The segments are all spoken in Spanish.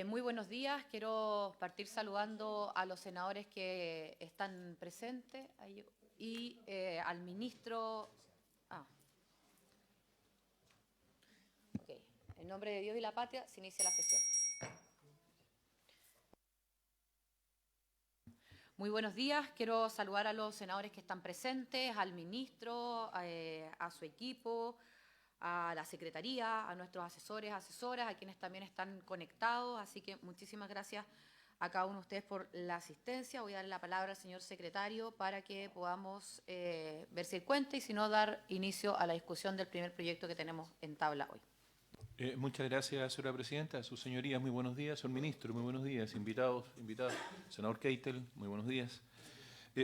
Muy buenos días. Quiero partir saludando a los senadores que están presentes y al ministro. Ok. En nombre de Dios y la patria se inicia la sesión. Muy buenos días. Quiero saludar a los senadores que están presentes, al ministro, a su equipo, a la secretaría, a nuestros asesores, asesoras, a quienes también están conectados. Así que muchísimas gracias a cada uno de ustedes por la asistencia. Voy a darle la palabra al señor secretario para que podamos ver si él cuenta y si no, dar inicio a la discusión del primer proyecto que tenemos en tabla hoy. Muchas gracias, señora presidenta. Sus señorías, muy buenos días. Señor ministro, muy buenos días. Invitados, senador Keitel, muy buenos días.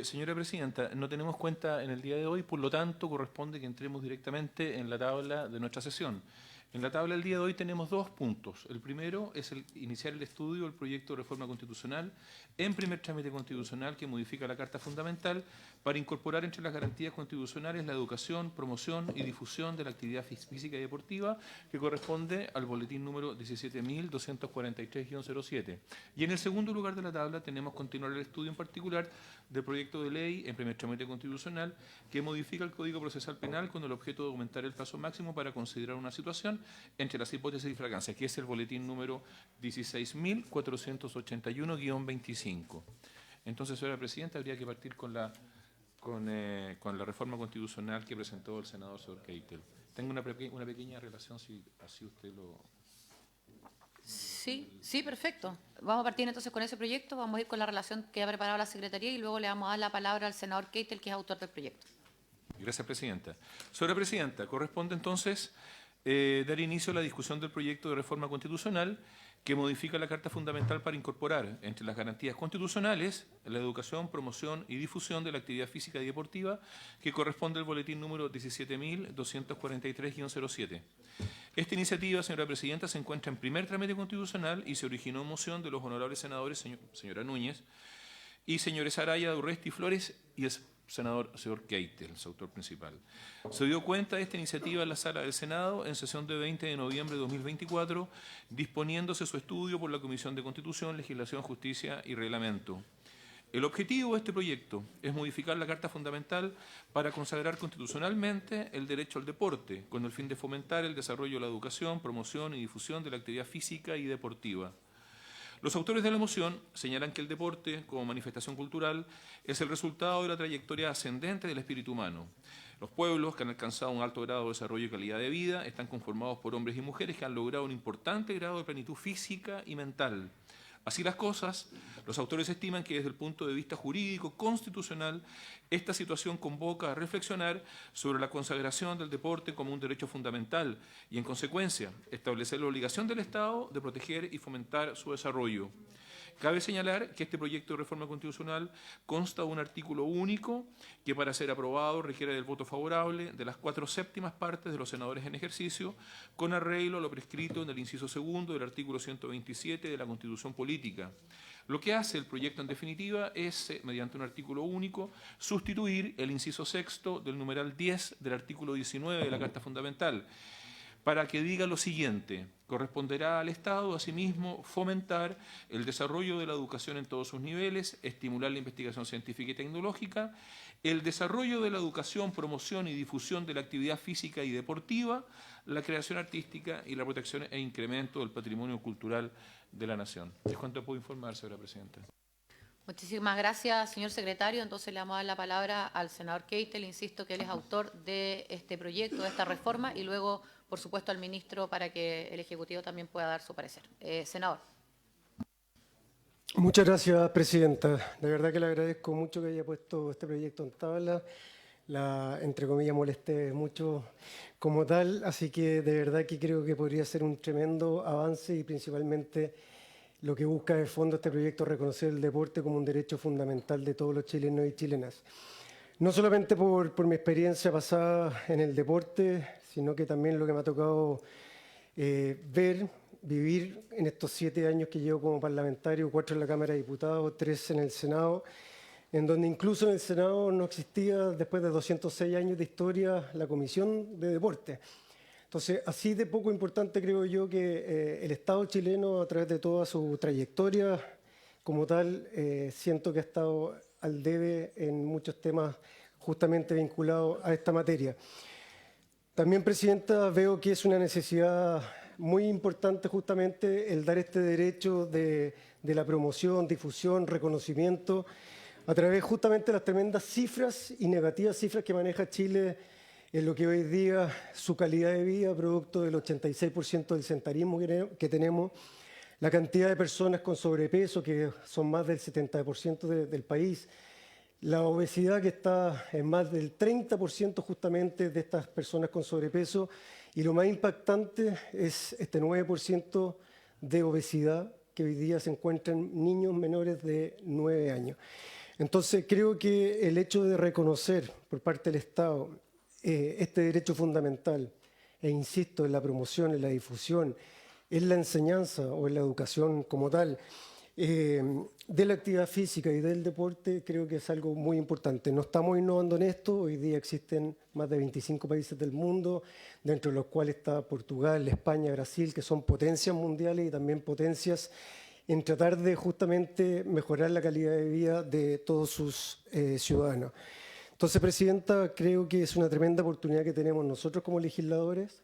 Señora presidenta, no tenemos cuenta en el día de hoy, por lo tanto, corresponde que entremos directamente en la tabla de nuestra sesión. En la tabla del día de hoy tenemos dos puntos. El primero es iniciar el estudio del proyecto de reforma constitucional en primer trámite constitucional que modifica la Carta Fundamental para incorporar entre las garantías constitucionales la educación, promoción y difusión de la actividad física y deportiva que corresponde al boletín número 17.243-07. Y en el segundo lugar de la tabla tenemos continuar el estudio en particular del proyecto de ley en primer trámite constitucional que modifica el Código Procesal Penal con el objeto de aumentar el plazo máximo para considerar una situación entre las hipótesis de fragancia, que es el boletín número 16.481-25. Entonces, señora presidenta, habría que partir con la reforma constitucional que presentó el senador señor Keitel. Tengo una pequeña relación, si así usted lo... Sí, perfecto. Vamos a partir entonces con ese proyecto, vamos a ir con la relación que ha preparado la Secretaría y luego le vamos a dar la palabra al senador Keitel, que es autor del proyecto. Gracias, presidenta. Señora presidenta, corresponde entonces dar inicio a la discusión del proyecto de reforma constitucional que modifica la Carta Fundamental para incorporar entre las garantías constitucionales la educación, promoción y difusión de la actividad física y deportiva que corresponde al boletín número 17.243-07. Esta iniciativa, señora presidenta, se encuentra en primer trámite constitucional y se originó en moción de los honorables senadores señora Núñez y señores Araya, Urresti y Flores y el señor Keitel, su autor principal. Se dio cuenta de esta iniciativa en la sala del Senado en sesión de 20 de noviembre de 2024, disponiéndose su estudio por la Comisión de Constitución, Legislación, Justicia y Reglamento. El objetivo de este proyecto es modificar la Carta Fundamental para consagrar constitucionalmente el derecho al deporte, con el fin de fomentar el desarrollo de la educación, promoción y difusión de la actividad física y deportiva. Los autores de la moción señalan que el deporte, como manifestación cultural, es el resultado de la trayectoria ascendente del espíritu humano. Los pueblos que han alcanzado un alto grado de desarrollo y calidad de vida están conformados por hombres y mujeres que han logrado un importante grado de plenitud física y mental. Así las cosas, los autores estiman que desde el punto de vista jurídico constitucional, esta situación convoca a reflexionar sobre la consagración del deporte como un derecho fundamental y, en consecuencia, establecer la obligación del Estado de proteger y fomentar su desarrollo. Cabe señalar que este proyecto de reforma constitucional consta de un artículo único que, para ser aprobado, requiere del voto favorable de las 4/7 partes de los senadores en ejercicio, con arreglo a lo prescrito en el inciso segundo del artículo 127 de la Constitución Política. Lo que hace el proyecto, en definitiva, es, mediante un artículo único, sustituir el inciso sexto del numeral 10 del artículo 19 de la Carta Fundamental, para que diga lo siguiente: corresponderá al Estado, asimismo, fomentar el desarrollo de la educación en todos sus niveles, estimular la investigación científica y tecnológica, el desarrollo de la educación, promoción y difusión de la actividad física y deportiva, la creación artística y la protección e incremento del patrimonio cultural de la nación. ¿Es cuánto puedo informar, señora presidenta? Muchísimas gracias, señor secretario. Entonces le vamos a dar la palabra al senador Keitel. Insisto que él es autor de este proyecto, de esta reforma, y luego, por supuesto, al ministro para que el Ejecutivo también pueda dar su parecer. Senador. Muchas gracias, presidenta. De verdad que le agradezco mucho que haya puesto este proyecto en tabla. Entre comillas, molesté mucho como tal, así que de verdad que creo que podría ser un tremendo avance y principalmente lo que busca de fondo este proyecto es reconocer el deporte como un derecho fundamental de todos los chilenos y chilenas. No solamente por mi experiencia pasada en el deporte, sino que también lo que me ha tocado vivir en estos 7 años que llevo como parlamentario, 4 en la Cámara de Diputados, 3 en el Senado, en donde incluso en el Senado no existía, después de 206 años de historia, la Comisión de Deporte. Entonces, así de poco importante creo yo que el Estado chileno, a través de toda su trayectoria como tal, siento que ha estado al debe en muchos temas justamente vinculados a esta materia. También, Presidenta, veo que es una necesidad muy importante justamente el dar este derecho de la promoción, difusión, reconocimiento, a través justamente de las tremendas cifras y negativas cifras que maneja Chile en lo que hoy día su calidad de vida, producto del 86% del sedentarismo que tenemos, la cantidad de personas con sobrepeso, que son más del 70% del país, la obesidad que está en más del 30% justamente de estas personas con sobrepeso, y lo más impactante es este 9% de obesidad que hoy día se encuentra en niños menores de 9 años. Entonces, creo que el hecho de reconocer por parte del Estado este derecho fundamental, e insisto, en la promoción, en la difusión, en la enseñanza o en la educación como tal, de la actividad física y del deporte, creo que es algo muy importante. No estamos innovando en esto, hoy día existen más de 25 países del mundo, dentro de los cuales está Portugal, España, Brasil, que son potencias mundiales y también potencias en tratar de justamente mejorar la calidad de vida de todos sus ciudadanos. Entonces, Presidenta, creo que es una tremenda oportunidad que tenemos nosotros como legisladores,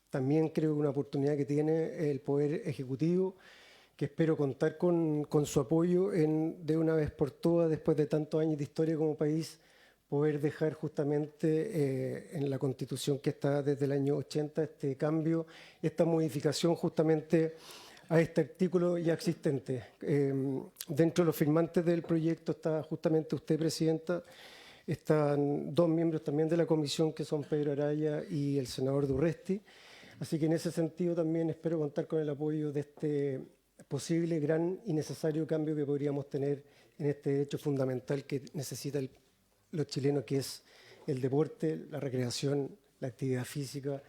también creo que una oportunidad que tiene el Poder Ejecutivo, que espero contar con su apoyo de una vez por todas, después de tantos años de historia como país, poder dejar justamente en la Constitución que está desde el año 80 este cambio, esta modificación justamente a este artículo ya existente. Dentro de los firmantes del proyecto está justamente usted, Presidenta, están dos miembros también de la comisión, que son Pedro Araya y el senador Durresti. Así que en ese sentido también espero contar con el apoyo de este posible, gran y necesario cambio que podríamos tener en este derecho fundamental que necesitan los chilenos, que es el deporte, la recreación, la actividad física,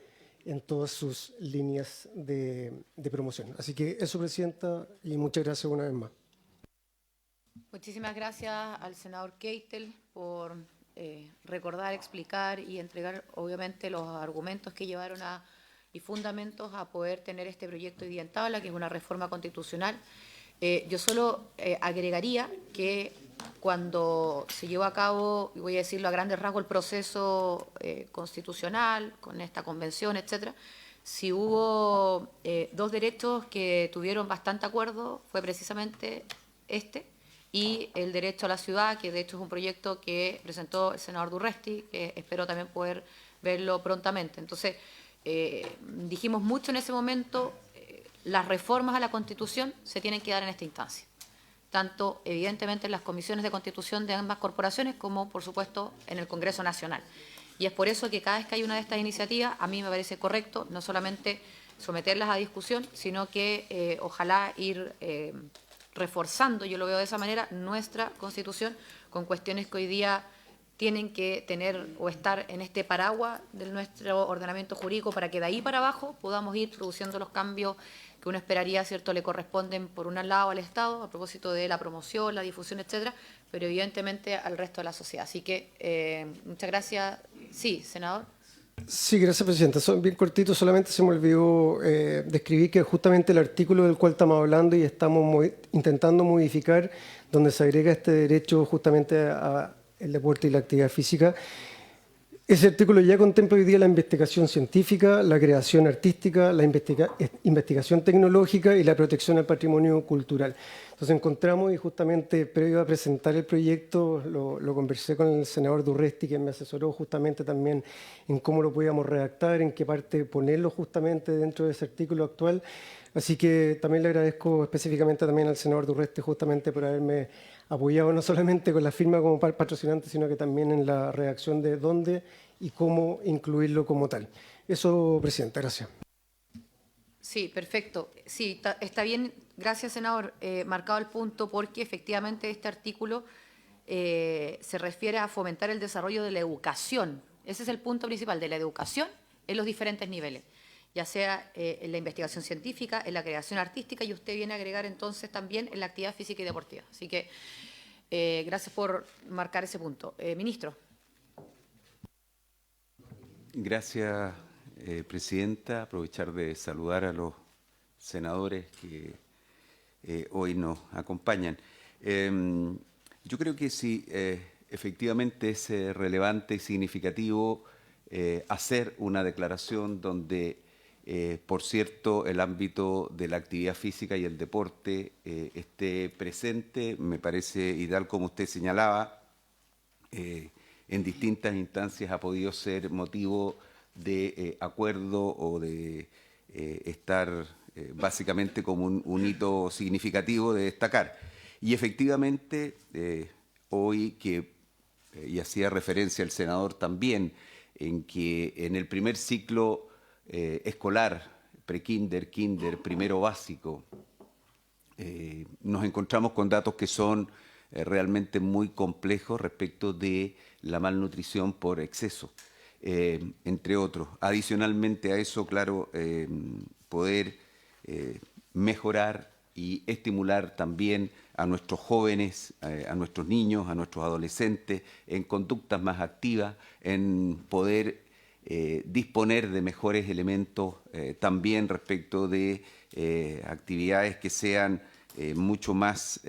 en todas sus líneas de promoción. Así que eso, Presidenta, y muchas gracias una vez más. Muchísimas gracias al senador Keitel por recordar, explicar y entregar, obviamente, los argumentos que llevaron y fundamentos a poder tener este proyecto hoy día en tabla, que es una reforma constitucional. Yo solo agregaría que cuando se llevó a cabo, y voy a decirlo a grandes rasgos, el proceso constitucional, con esta convención, etcétera, si hubo dos derechos que tuvieron bastante acuerdo, fue precisamente este y el derecho a la ciudad, que de hecho es un proyecto que presentó el senador Durresti, que espero también poder verlo prontamente. Entonces, dijimos mucho en ese momento, las reformas a la Constitución se tienen que dar en esta instancia, tanto evidentemente en las comisiones de Constitución de ambas corporaciones como, por supuesto, en el Congreso Nacional. Y es por eso que cada vez que hay una de estas iniciativas, a mí me parece correcto no solamente someterlas a discusión, sino que ojalá ir reforzando, yo lo veo de esa manera, nuestra Constitución con cuestiones que hoy día tienen que tener o estar en este paraguas de nuestro ordenamiento jurídico, para que de ahí para abajo podamos ir produciendo los cambios que uno esperaría, ¿cierto?, le corresponden por un lado al Estado, a propósito de la promoción, la difusión, etcétera, pero evidentemente al resto de la sociedad. Así que muchas gracias. Sí, senador. Sí, gracias, Presidenta. Son bien cortitos, solamente se me olvidó describir que justamente el artículo del cual estamos hablando y estamos intentando modificar, donde se agrega este derecho justamente al deporte y la actividad física. Ese artículo ya contempla hoy día la investigación científica, la creación artística, la investigación tecnológica y la protección al patrimonio cultural. Entonces encontramos, y justamente previo a presentar el proyecto, lo conversé con el senador Durresti, que me asesoró justamente también en cómo lo podíamos redactar, en qué parte ponerlo justamente dentro de ese artículo actual. Así que también le agradezco específicamente también al senador Durresti justamente por haberme apoyado no solamente con la firma como patrocinante, sino que también en la redacción de dónde y cómo incluirlo como tal. Eso, Presidenta, gracias. Sí, perfecto. Sí, está bien, gracias, senador, marcado el punto, porque efectivamente este artículo se refiere a fomentar el desarrollo de la educación. Ese es el punto principal, de la educación en los diferentes niveles, ya sea en la investigación científica, en la creación artística, y usted viene a agregar entonces también en la actividad física y deportiva. Así que gracias por marcar ese punto. Ministro. Gracias, Presidenta, aprovechar de saludar a los senadores que hoy nos acompañan. Yo creo que sí, efectivamente es relevante y significativo hacer una declaración donde, por cierto, el ámbito de la actividad física y el deporte esté presente. Me parece, y tal como usted señalaba, en distintas instancias ha podido ser motivo de acuerdo o de estar básicamente como un hito significativo de destacar. Y efectivamente, hoy que, y hacía referencia el senador también, en que en el primer ciclo escolar, prekinder, kinder, primero básico, nos encontramos con datos que son realmente muy complejos respecto de la malnutrición por exceso, entre otros. Adicionalmente a eso, claro, poder mejorar y estimular también a nuestros jóvenes, a nuestros niños, a nuestros adolescentes en conductas más activas, en poder disponer de mejores elementos también respecto de actividades que sean mucho más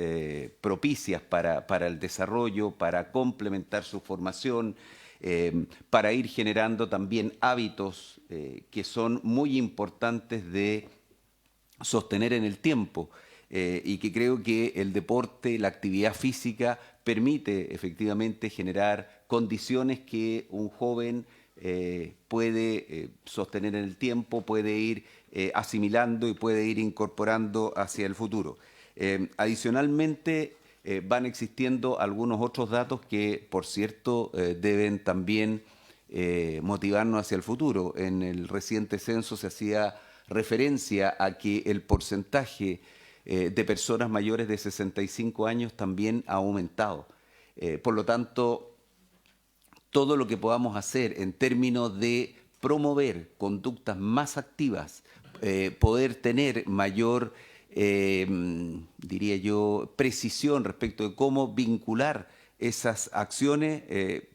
propicias para el desarrollo, para complementar su formación, para ir generando también hábitos que son muy importantes de sostener en el tiempo y que creo que el deporte, la actividad física permite efectivamente generar condiciones que un joven puede sostener en el tiempo, puede ir asimilando y puede ir incorporando hacia el futuro. Adicionalmente, van existiendo algunos otros datos que, por cierto, deben también motivarnos hacia el futuro. En el reciente censo se hacía referencia a que el porcentaje de personas mayores de 65 años también ha aumentado. Por lo tanto, todo lo que podamos hacer en términos de promover conductas más activas, poder tener mayor, diría yo, precisión respecto de cómo vincular esas acciones,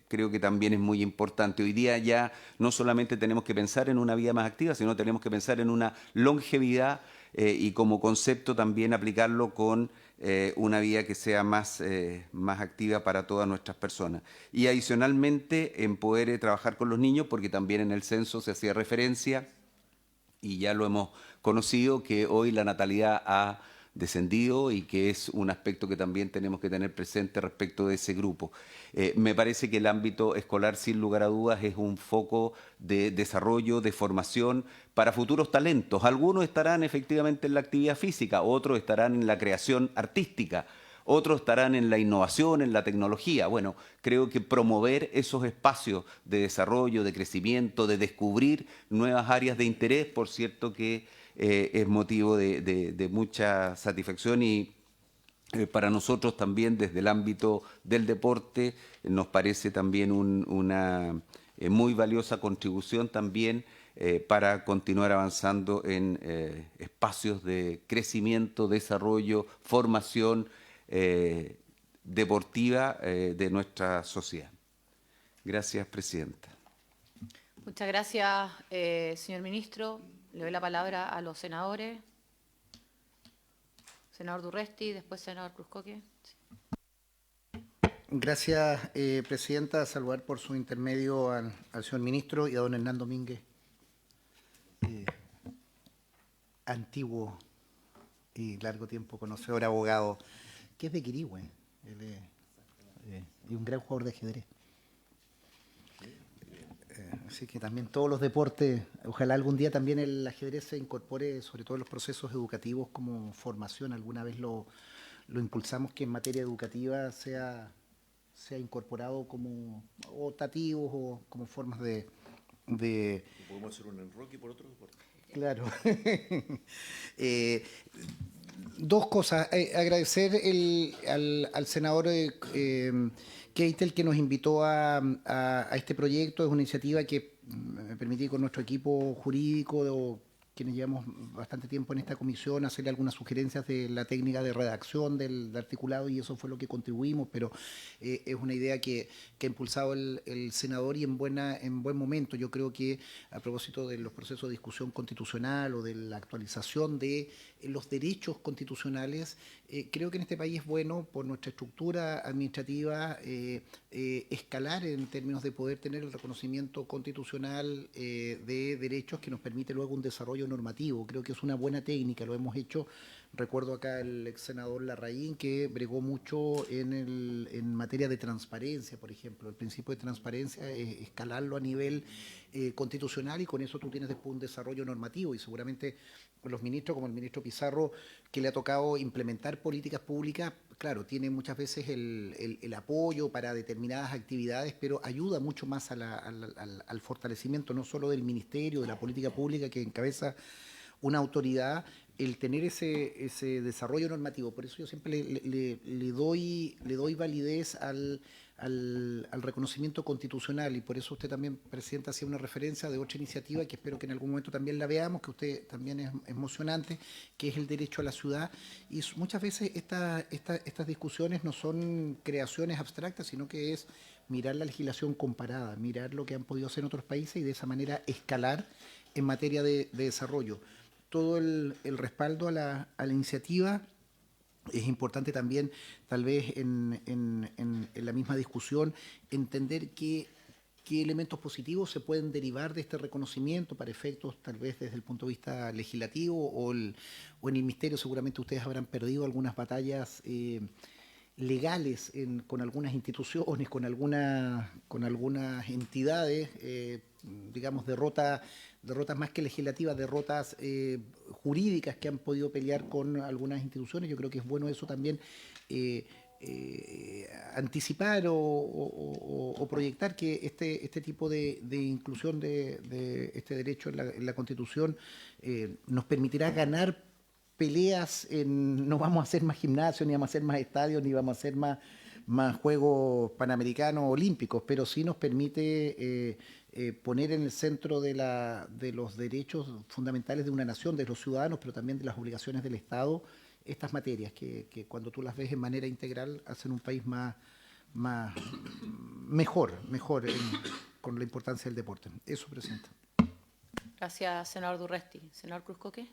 creo que también es muy importante. Hoy día ya no solamente tenemos que pensar en una vida más activa, sino tenemos que pensar en una longevidad y como concepto también aplicarlo con una vida que sea más activa para todas nuestras personas. Y adicionalmente en poder trabajar con los niños, porque también en el censo se hacía referencia, y ya lo hemos conocido, que hoy la natalidad ha descendido y que es un aspecto que también tenemos que tener presente respecto de ese grupo. Me parece que el ámbito escolar, sin lugar a dudas, es un foco de desarrollo, de formación para futuros talentos. Algunos estarán efectivamente en la actividad física, otros estarán en la creación artística, otros estarán en la innovación, en la tecnología. Bueno, creo que promover esos espacios de desarrollo, de crecimiento, de descubrir nuevas áreas de interés, por cierto que es motivo de mucha satisfacción y para nosotros también desde el ámbito del deporte nos parece también una muy valiosa contribución también para continuar avanzando en espacios de crecimiento, desarrollo, formación deportiva de nuestra sociedad. Gracias, Presidenta. Muchas gracias, señor ministro. Le doy la palabra a los senadores. Senador Durresti, después senador Cruzcoque. Gracias, Presidenta. Saludar por su intermedio al señor ministro y a don Hernán Domínguez, antiguo y largo tiempo conocedor, abogado, que es de Quirihue, y un gran jugador de ajedrez. Así que también todos los deportes, ojalá algún día también el ajedrez se incorpore, sobre todo en los procesos educativos como formación. Alguna vez lo impulsamos que en materia educativa sea incorporado como optativos o como formas de... ¿Podemos hacer un enroque por otro deporte? Claro. Dos cosas. Agradecer al senador Keitel que nos invitó a este proyecto. Es una iniciativa que me permití con nuestro equipo jurídico quienes llevamos bastante tiempo en esta comisión, hacerle algunas sugerencias de la técnica de redacción del articulado, y eso fue lo que contribuimos, pero es una idea que ha impulsado el senador, y en buen momento. Yo creo que, a propósito de los procesos de discusión constitucional o de la actualización de los derechos constitucionales, creo que en este país es bueno, por nuestra estructura administrativa, escalar en términos de poder tener el reconocimiento constitucional de derechos que nos permite luego un desarrollo normativo. Creo que es una buena técnica, lo hemos hecho. Recuerdo acá el ex senador Larraín, que bregó mucho en materia de transparencia, por ejemplo. El principio de transparencia es escalarlo a nivel constitucional, y con eso tú tienes después un desarrollo normativo, y seguramente los ministros, como el ministro Pizarro, que le ha tocado implementar políticas públicas, claro, tiene muchas veces el apoyo para determinadas actividades, pero ayuda mucho más al fortalecimiento no solo del ministerio, de la política pública que encabeza una autoridad, el tener ese desarrollo normativo. Por eso yo siempre le doy validez al reconocimiento constitucional, y por eso usted también, Presidenta, hacía una referencia de otra iniciativa que espero que en algún momento también la veamos, que usted también es emocionante, que es el derecho a la ciudad. Y muchas veces estas discusiones no son creaciones abstractas, sino que es mirar la legislación comparada, mirar lo que han podido hacer en otros países, y de esa manera escalar en materia de desarrollo. Todo el respaldo a la iniciativa. Es importante también, tal vez en la misma discusión, entender qué elementos positivos se pueden derivar de este reconocimiento para efectos, tal vez desde el punto de vista legislativo, o en el ministerio. Seguramente ustedes habrán perdido algunas batallas legales con algunas instituciones, con algunas entidades, digamos, derrotas más que legislativas, derrotas jurídicas que han podido pelear con algunas instituciones. Yo creo que es bueno eso también, anticipar o proyectar que este tipo de inclusión de este derecho en la Constitución nos permitirá ganar peleas. No vamos a hacer más gimnasio, ni vamos a hacer más estadios, ni vamos a hacer más Juegos Panamericanos Olímpicos, pero sí nos permite poner en el centro de los derechos fundamentales de una nación, de los ciudadanos, pero también de las obligaciones del Estado, estas materias que cuando tú las ves en manera integral hacen un país mejor con la importancia del deporte. Eso, Presidenta. Gracias, senador Durresti. Senador Cruzcoque.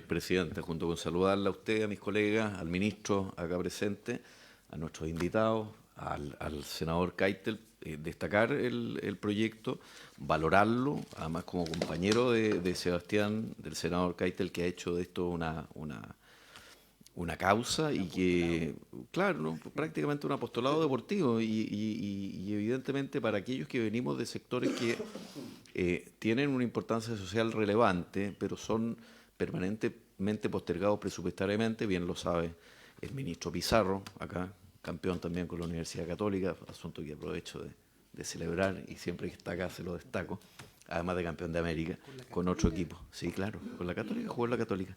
Presidente, junto con saludarla a usted, a mis colegas, al ministro acá presente, a nuestros invitados, al senador Keitel, destacar el proyecto, valorarlo, además como compañero de Sebastián, del senador Keitel, que ha hecho de esto una causa, y que, claro, ¿no?, prácticamente un apostolado deportivo, y evidentemente para aquellos que venimos de sectores que tienen una importancia social relevante, pero son permanentemente postergados presupuestariamente, bien lo sabe el ministro Pizarro, acá, campeón también con la Universidad Católica, asunto que aprovecho de celebrar, y siempre que está acá se lo destaco, además de campeón de América, con otro equipo. Sí, claro, con la Católica, jugó en la Católica.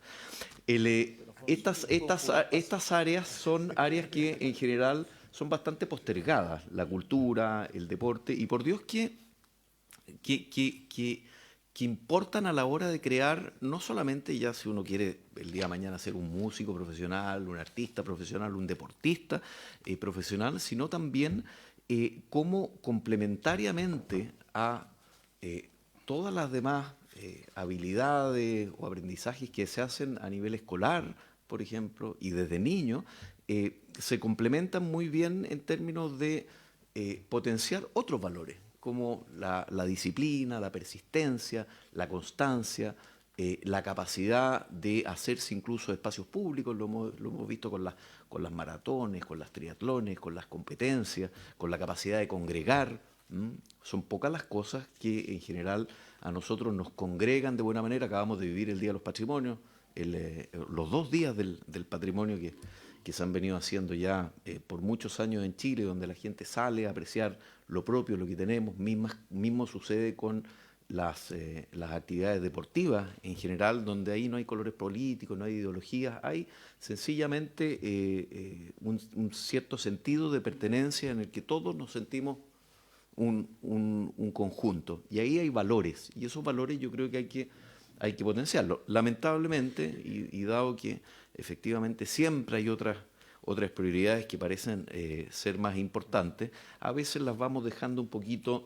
Estas áreas son áreas que en general son bastante postergadas, la cultura, el deporte, y por Dios que importan a la hora de crear, no solamente ya si uno quiere el día de mañana ser un músico profesional, un artista profesional, un deportista profesional, sino también cómo complementariamente a todas las demás habilidades o aprendizajes que se hacen a nivel escolar, por ejemplo, y desde niño, se complementan muy bien en términos de potenciar otros valores, como la disciplina, la persistencia, la constancia, la capacidad de hacerse incluso espacios públicos. Lo hemos visto con las maratones, con las triatlones, con las competencias, con la capacidad de congregar. Son pocas las cosas que en general a nosotros nos congregan de buena manera. Acabamos de vivir el Día de los Patrimonios, los 2 días del patrimonio que se han venido haciendo ya por muchos años en Chile, donde la gente sale a apreciar lo propio, lo que tenemos. Mismo sucede con las actividades deportivas en general, donde ahí no hay colores políticos, no hay ideologías, hay sencillamente un cierto sentido de pertenencia en el que todos nos sentimos un conjunto. Y ahí hay valores, y esos valores yo creo que hay que hay que potenciarlo. Lamentablemente, y dado que efectivamente siempre hay otras prioridades que parecen ser más importantes, a veces las vamos dejando un poquito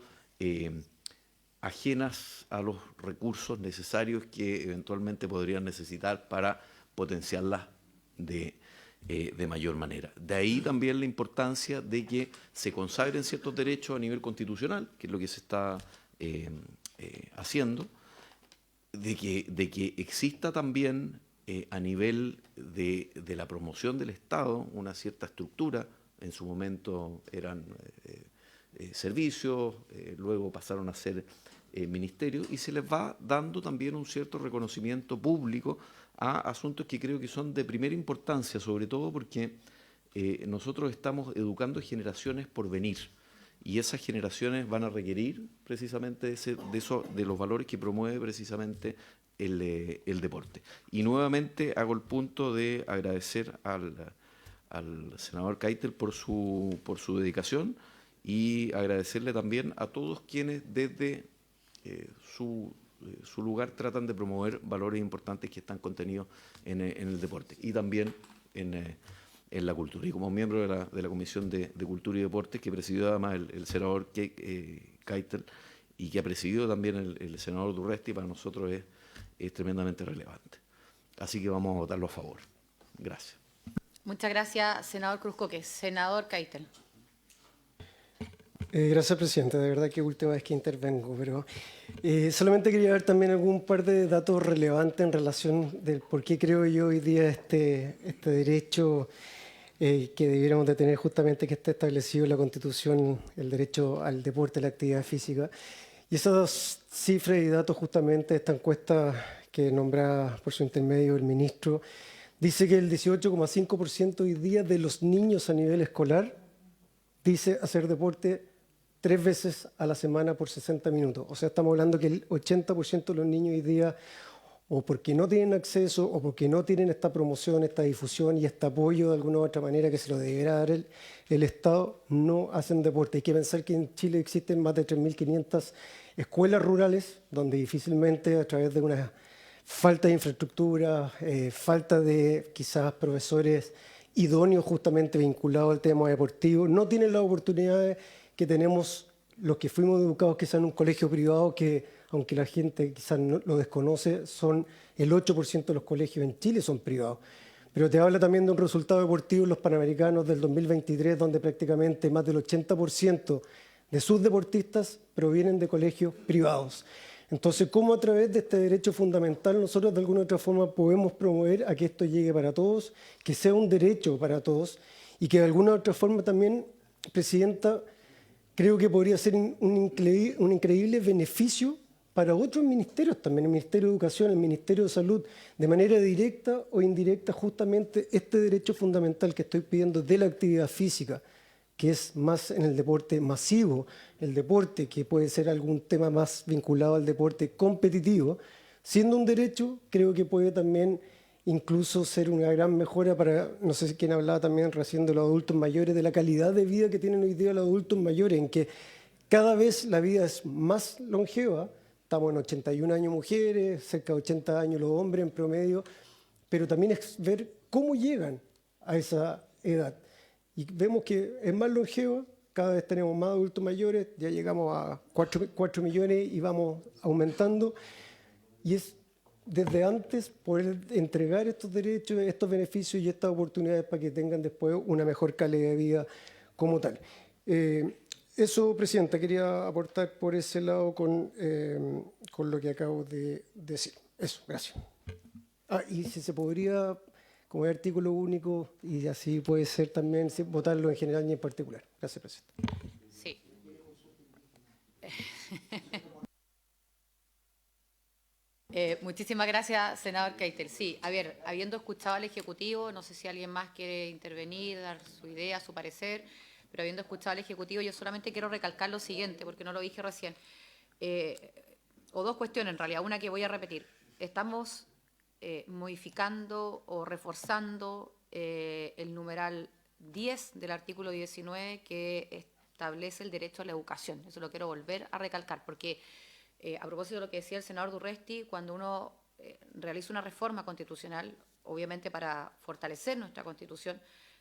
ajenas a los recursos necesarios que eventualmente podrían necesitar para potenciarlas de mayor manera. De ahí también la importancia de que se consagren ciertos derechos a nivel constitucional, que es lo que se está haciendo, de que exista también a nivel de la promoción del Estado una cierta estructura. En su momento eran servicios, luego pasaron a ser ministerios, y se les va dando también un cierto reconocimiento público a asuntos que creo que son de primera importancia, sobre todo porque nosotros estamos educando generaciones por venir, y esas generaciones van a requerir precisamente de los valores que promueve precisamente el deporte. Y nuevamente hago el punto de agradecer al senador Keitel por su dedicación, y agradecerle también a todos quienes desde su lugar tratan de promover valores importantes que están contenidos en el deporte y también en la cultura. Y como miembro de la Comisión de Cultura y Deporte, que presidió además el senador Keitel y que ha presidido también el senador Durresti, para nosotros es tremendamente relevante. Así que vamos a votarlo a favor. Gracias. Muchas gracias, senador Cruzcoque. Senador Keitel. Gracias, presidente. De verdad que última vez que intervengo, pero solamente quería ver también algún par de datos relevantes en relación del por qué creo yo hoy día este derecho que debiéramos de tener, justamente que está establecido en la Constitución, el derecho al deporte, a la actividad física. Y esas dos cifras y datos, justamente esta encuesta que nombraba por su intermedio el ministro, dice que el 18,5% hoy día de los niños a nivel escolar dice hacer deporte 3 veces a la semana por 60 minutos. O sea, estamos hablando que el 80% de los niños hoy día, o porque no tienen acceso, o porque no tienen esta promoción, esta difusión y este apoyo de alguna u otra manera que se lo deberá dar el Estado, no hacen deporte. Hay que pensar que en Chile existen más de 3.500 escuelas rurales, donde difícilmente a través de una falta de infraestructura, falta de quizás profesores idóneos justamente vinculados al tema deportivo, no tienen las oportunidades que tenemos los que fuimos educados quizás en un colegio privado, que aunque la gente quizás no lo desconoce, son el 8% de los colegios en Chile son privados. Pero te habla también de un resultado deportivo en los Panamericanos del 2023, donde prácticamente más del 80% de sus deportistas provienen de colegios privados. Entonces, ¿cómo a través de este derecho fundamental nosotros de alguna u otra forma podemos promover a que esto llegue para todos, que sea un derecho para todos y que de alguna u otra forma también, Presidenta, creo que podría ser un increíble beneficio para otros ministerios también, el Ministerio de Educación, el Ministerio de Salud, de manera directa o indirecta, justamente este derecho fundamental que estoy pidiendo de la actividad física, que es más en el deporte masivo, el deporte que puede ser algún tema más vinculado al deporte competitivo, siendo un derecho, creo que puede también incluso ser una gran mejora para, no sé quién hablaba también recién de los adultos mayores, de la calidad de vida que tienen hoy día los adultos mayores, en que cada vez la vida es más longeva. Estamos en 81 años mujeres, cerca de 80 años los hombres en promedio, pero también es ver cómo llegan a esa edad. Y vemos que es más longeva, cada vez tenemos más adultos mayores, ya llegamos a 4 millones y vamos aumentando. Y es desde antes poder entregar estos derechos, estos beneficios y estas oportunidades para que tengan después una mejor calidad de vida como tal. Eso, Presidenta, quería aportar por ese lado con lo que acabo de decir. Eso, gracias. Y si se podría, como es artículo único, y así puede ser también votarlo en general y en particular. Gracias, Presidenta. Sí. Muchísimas gracias, senador Keitel. Sí, a ver, habiendo escuchado al Ejecutivo, no sé si alguien más quiere intervenir, dar su idea, su parecer, pero habiendo escuchado al Ejecutivo, yo solamente quiero recalcar lo siguiente, porque no lo dije recién, o dos cuestiones en realidad, una que voy a repetir. Estamos modificando o reforzando el numeral 10 del artículo 19 que establece el derecho a la educación. Eso lo quiero volver a recalcar, porque a propósito de lo que decía el senador Durresti, cuando uno realice una reforma constitucional, obviamente para fortalecer nuestra Constitución.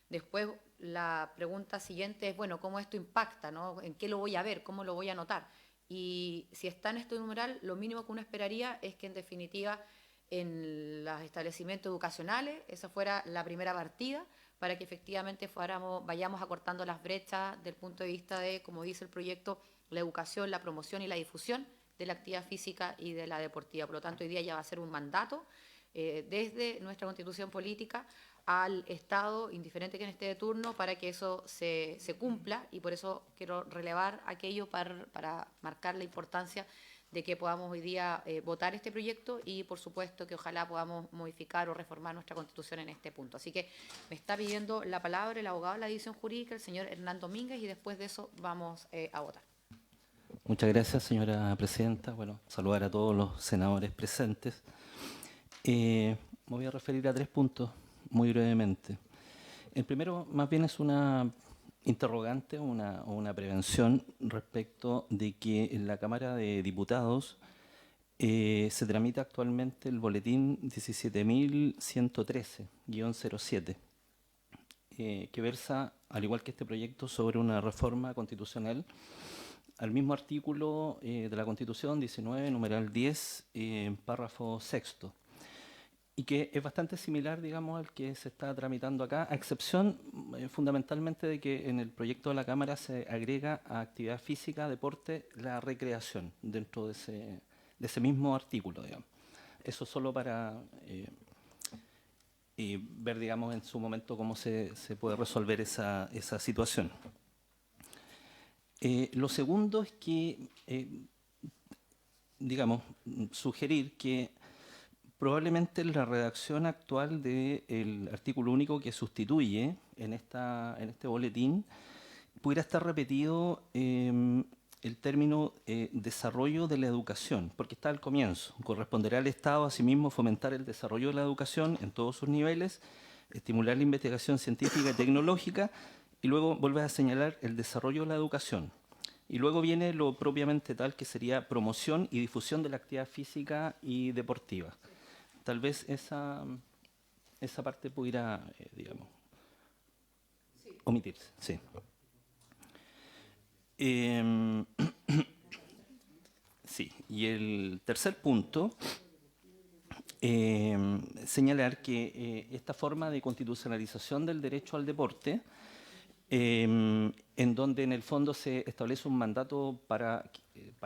Después la pregunta siguiente es, bueno, ¿cómo esto impacta, ¿no? ¿En qué lo voy a ver? ¿Cómo lo voy a notar? Y si está en este numeral, lo mínimo que uno esperaría es que en definitiva en los establecimientos educacionales esa fuera la primera partida para que efectivamente vayamos acortando las brechas del punto de vista de, como dice el proyecto, la educación, la promoción y la difusión de la actividad física y de la deportiva. Por lo tanto, hoy día ya va a ser un mandato desde nuestra Constitución política al Estado, indiferente que esté de turno, para que eso se cumpla, y por eso quiero relevar aquello para marcar la importancia de que podamos hoy día votar este proyecto y, por supuesto, que ojalá podamos modificar o reformar nuestra Constitución en este punto. Así que me está pidiendo la palabra el abogado de la División Jurídica, el señor Hernán Domínguez, y después de eso vamos a votar. Muchas gracias, señora presidenta. Bueno, saludar a todos los senadores presentes. Me voy a referir a 3 puntos muy brevemente. El primero, más bien, es una interrogante o una prevención respecto de que en la Cámara de Diputados se tramita actualmente el boletín 17.113-07, que versa, al igual que este proyecto, sobre una reforma constitucional al mismo artículo de la Constitución 19, numeral 10, párrafo 6º, y que es bastante similar, digamos, al que se está tramitando acá, a excepción fundamentalmente de que en el proyecto de la Cámara se agrega a actividad física, deporte, la recreación dentro de ese mismo artículo, digamos. Eso solo para ver, digamos, en su momento cómo se puede resolver esa situación. Lo segundo es que, digamos, sugerir que probablemente la redacción actual del artículo único que sustituye en este boletín pudiera estar repetido el término desarrollo de la educación, porque está al comienzo. Corresponderá al Estado, asimismo, fomentar el desarrollo de la educación en todos sus niveles, estimular la investigación científica y tecnológica, y luego vuelve a señalar el desarrollo de la educación. Y luego viene lo propiamente tal, que sería promoción y difusión de la actividad física y deportiva. Tal vez esa parte pudiera, digamos, omitirse. Sí. Sí. Y el tercer punto, señalar que esta forma de constitucionalización del derecho al deporte, en donde en el fondo se establece un mandato para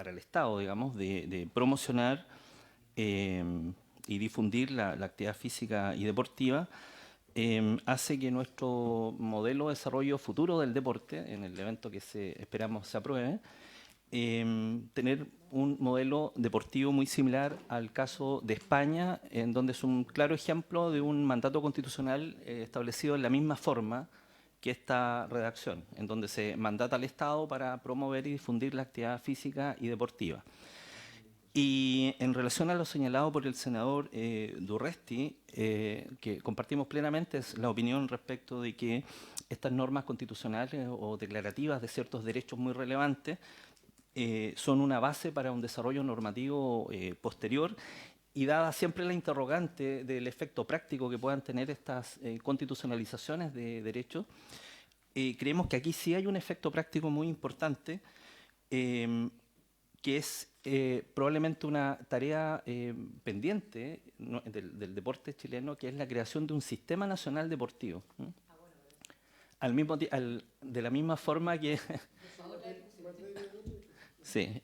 el Estado, digamos, de promocionar y difundir la actividad física y deportiva, hace que nuestro modelo de desarrollo futuro del deporte, en el evento que esperamos se apruebe, tener un modelo deportivo muy similar al caso de España, en donde es un claro ejemplo de un mandato constitucional establecido en la misma forma que esta redacción, en donde se mandata al Estado para promover y difundir la actividad física y deportiva. Y en relación a lo señalado por el senador Durresti, que compartimos plenamente, es la opinión respecto de que estas normas constitucionales o declarativas de ciertos derechos muy relevantes son una base para un desarrollo normativo posterior, y dada siempre la interrogante del efecto práctico que puedan tener estas constitucionalizaciones de derechos, creemos que aquí sí hay un efecto práctico muy importante, que es probablemente una tarea pendiente del deporte chileno, que es la creación de un sistema nacional deportivo. De la misma forma que... Sí,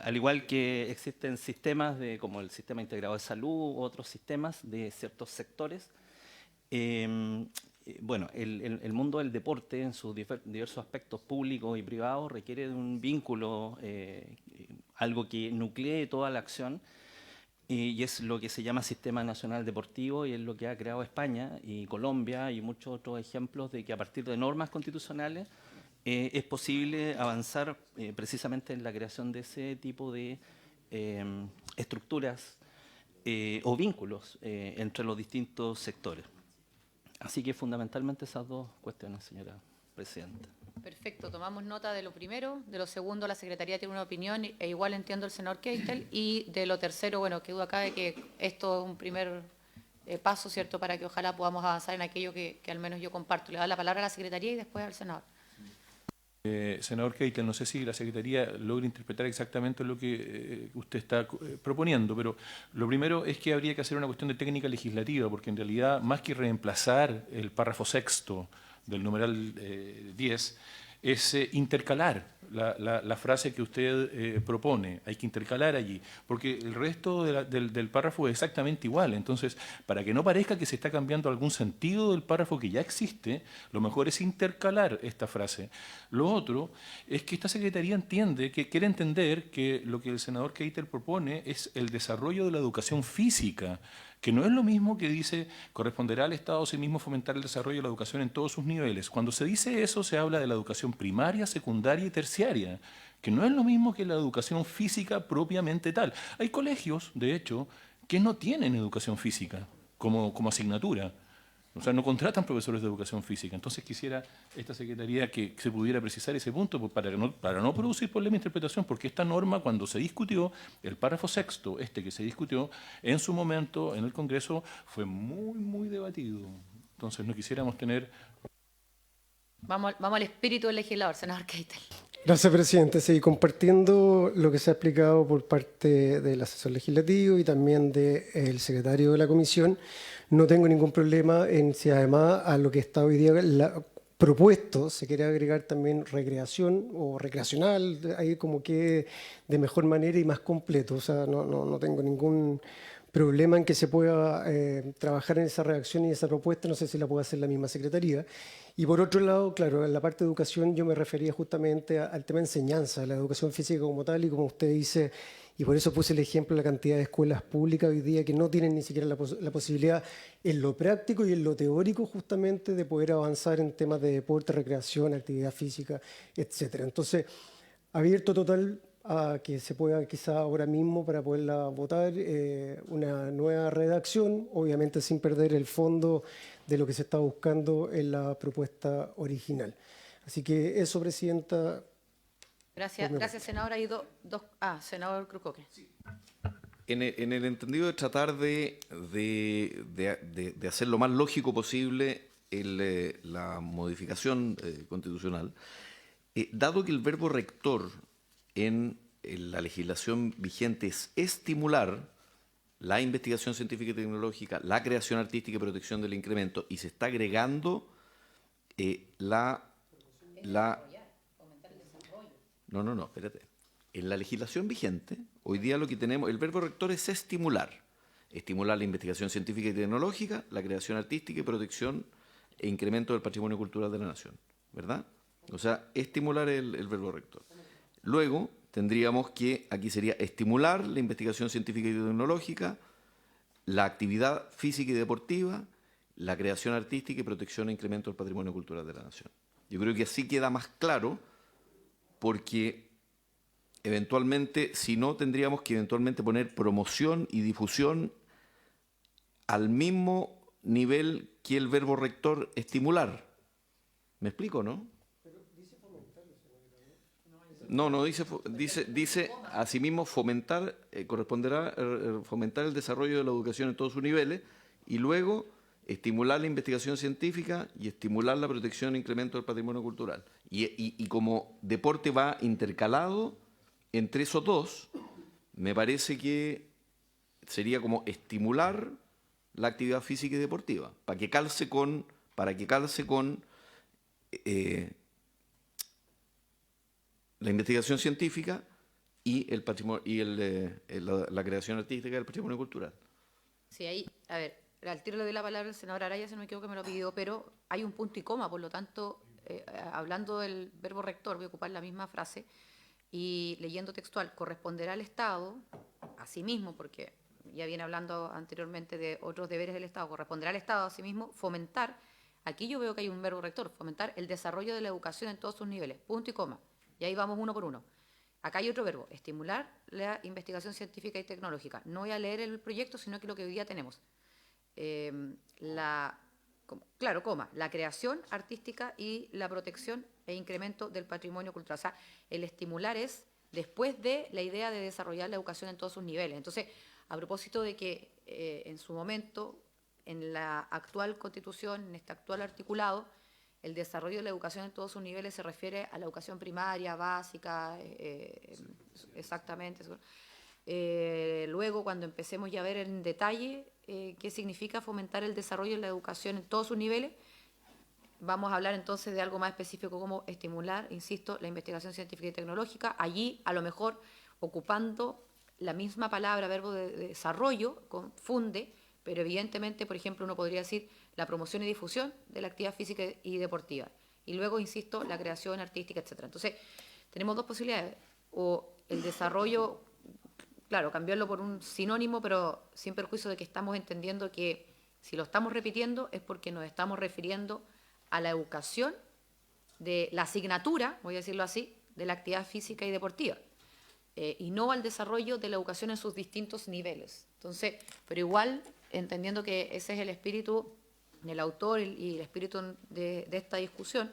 al igual que existen sistemas como el Sistema Integrado de Salud u otros sistemas de ciertos sectores, bueno, el mundo del deporte en sus diversos aspectos públicos y privados requiere de un vínculo, algo que nuclee toda la acción, y es lo que se llama Sistema Nacional Deportivo, y es lo que ha creado España y Colombia y muchos otros ejemplos de que a partir de normas constitucionales es posible avanzar precisamente en la creación de ese tipo de estructuras o vínculos entre los distintos sectores. Así que fundamentalmente esas dos cuestiones, señora presidenta. Perfecto, tomamos nota de lo primero. De lo segundo, la Secretaría tiene una opinión, e igual entiendo el senador Keitel. Y de lo tercero, bueno, que duda cabe que esto es un primer paso, ¿cierto?, para que ojalá podamos avanzar en aquello que al menos yo comparto. Le doy la palabra a la Secretaría y después al senador. Senador Keitel, no sé si la Secretaría logra interpretar exactamente lo que usted está proponiendo, pero lo primero es que habría que hacer una cuestión de técnica legislativa, porque en realidad, más que reemplazar el párrafo sexto del numeral 10, es intercalar la frase que usted propone. Hay que intercalar allí, porque el resto del párrafo es exactamente igual. Entonces, para que no parezca que se está cambiando algún sentido del párrafo que ya existe, lo mejor es intercalar esta frase. Lo otro es que esta Secretaría quiere entender que lo que el senador Keitel propone es el desarrollo de la educación física, que no es lo mismo que dice, corresponderá al Estado a sí mismo fomentar el desarrollo de la educación en todos sus niveles. Cuando se dice eso, se habla de la educación primaria, secundaria y terciaria, que no es lo mismo que la educación física propiamente tal. Hay colegios, de hecho, que no tienen educación física como asignatura. O sea, no contratan profesores de educación física. Entonces quisiera esta Secretaría que se pudiera precisar ese punto para no producir problema de interpretación, porque esta norma, cuando se discutió, el párrafo sexto, que se discutió en su momento en el Congreso, fue muy, muy debatido. Entonces no quisiéramos tener... Vamos al espíritu del legislador, senador Keitel. Gracias, presidente. Sí, compartiendo lo que se ha explicado por parte del asesor legislativo y también del secretario de la comisión, no tengo ningún problema en si además a lo que está hoy día propuesto se quiere agregar también recreación o recreacional, ahí como que de mejor manera y más completo. O sea, no tengo ningún problema en que se pueda trabajar en esa redacción y esa propuesta. No sé si la puede hacer la misma Secretaría. Y por otro lado, claro, en la parte de educación yo me refería justamente al tema de enseñanza, la educación física como tal, y como usted dice, y por eso puse el ejemplo de la cantidad de escuelas públicas hoy día que no tienen ni siquiera la posibilidad en lo práctico y en lo teórico justamente de poder avanzar en temas de deporte, recreación, actividad física, etcétera. Entonces, abierto total a que se pueda quizá ahora mismo para poderla votar una nueva redacción, obviamente sin perder el fondo de lo que se está buscando en la propuesta original. Así que eso, Presidenta. Gracias, senador. Hay senador Krukoke. En el entendido de tratar de hacer lo más lógico posible la modificación constitucional, dado que el verbo rector en la legislación vigente es estimular la investigación científica y tecnológica, la creación artística y protección del incremento, y se está agregando No, espérate. En la legislación vigente, hoy día lo que tenemos, el verbo rector es estimular la investigación científica y tecnológica, la creación artística y protección e incremento del patrimonio cultural de la nación, ¿verdad? O sea, estimular el verbo rector. Luego tendríamos que, aquí sería estimular la investigación científica y tecnológica, la actividad física y deportiva, la creación artística y protección e incremento del patrimonio cultural de la nación. Yo creo que así queda más claro, porque eventualmente, si no, tendríamos que eventualmente poner promoción y difusión al mismo nivel que el verbo rector estimular. ¿Me explico, no? No, dice asimismo fomentar, corresponderá fomentar el desarrollo de la educación en todos sus niveles y luego estimular la investigación científica y estimular la protección e incremento del patrimonio cultural. Y como deporte va intercalado entre esos dos, me parece que sería como estimular la actividad física y deportiva, para que calce con la investigación científica y el patrimonio la creación artística del patrimonio cultural. Sí, ahí, a ver, al tiro le doy la palabra al senador Araya, si no me equivoco, que me lo pidió, pero hay un punto y coma, por lo tanto, hablando del verbo rector, voy a ocupar la misma frase, y leyendo textual, corresponderá al Estado, asimismo, porque ya viene hablando anteriormente de otros deberes del Estado, corresponderá al Estado, asimismo, fomentar, aquí yo veo que hay un verbo rector, fomentar el desarrollo de la educación en todos sus niveles, punto y coma, y ahí vamos uno por uno. Acá hay otro verbo, estimular la investigación científica y tecnológica. No voy a leer el proyecto, sino que lo que hoy día tenemos. La claro, coma, la creación artística y la protección e incremento del patrimonio cultural. O sea, el estimular es después de la idea de desarrollar la educación en todos sus niveles. Entonces, a propósito de que en su momento, en la actual Constitución, en este actual articulado, el desarrollo de la educación en todos sus niveles se refiere a la educación primaria, básica, exactamente. Luego, cuando empecemos ya a ver en detalle qué significa fomentar el desarrollo de la educación en todos sus niveles, vamos a hablar entonces de algo más específico como estimular, insisto, la investigación científica y tecnológica. Allí, a lo mejor, ocupando la misma palabra, verbo de desarrollo, confunde, pero evidentemente, por ejemplo, uno podría decir la promoción y difusión de la actividad física y deportiva. Y luego, insisto, la creación artística, etc. Entonces, tenemos dos posibilidades. O el desarrollo, claro, cambiarlo por un sinónimo, pero sin perjuicio de que estamos entendiendo que si lo estamos repitiendo es porque nos estamos refiriendo a la educación de la asignatura, voy a decirlo así, de la actividad física y deportiva, y no al desarrollo de la educación en sus distintos niveles. Entonces, pero igual, entendiendo que ese es el espíritu del autor y el espíritu de esta discusión,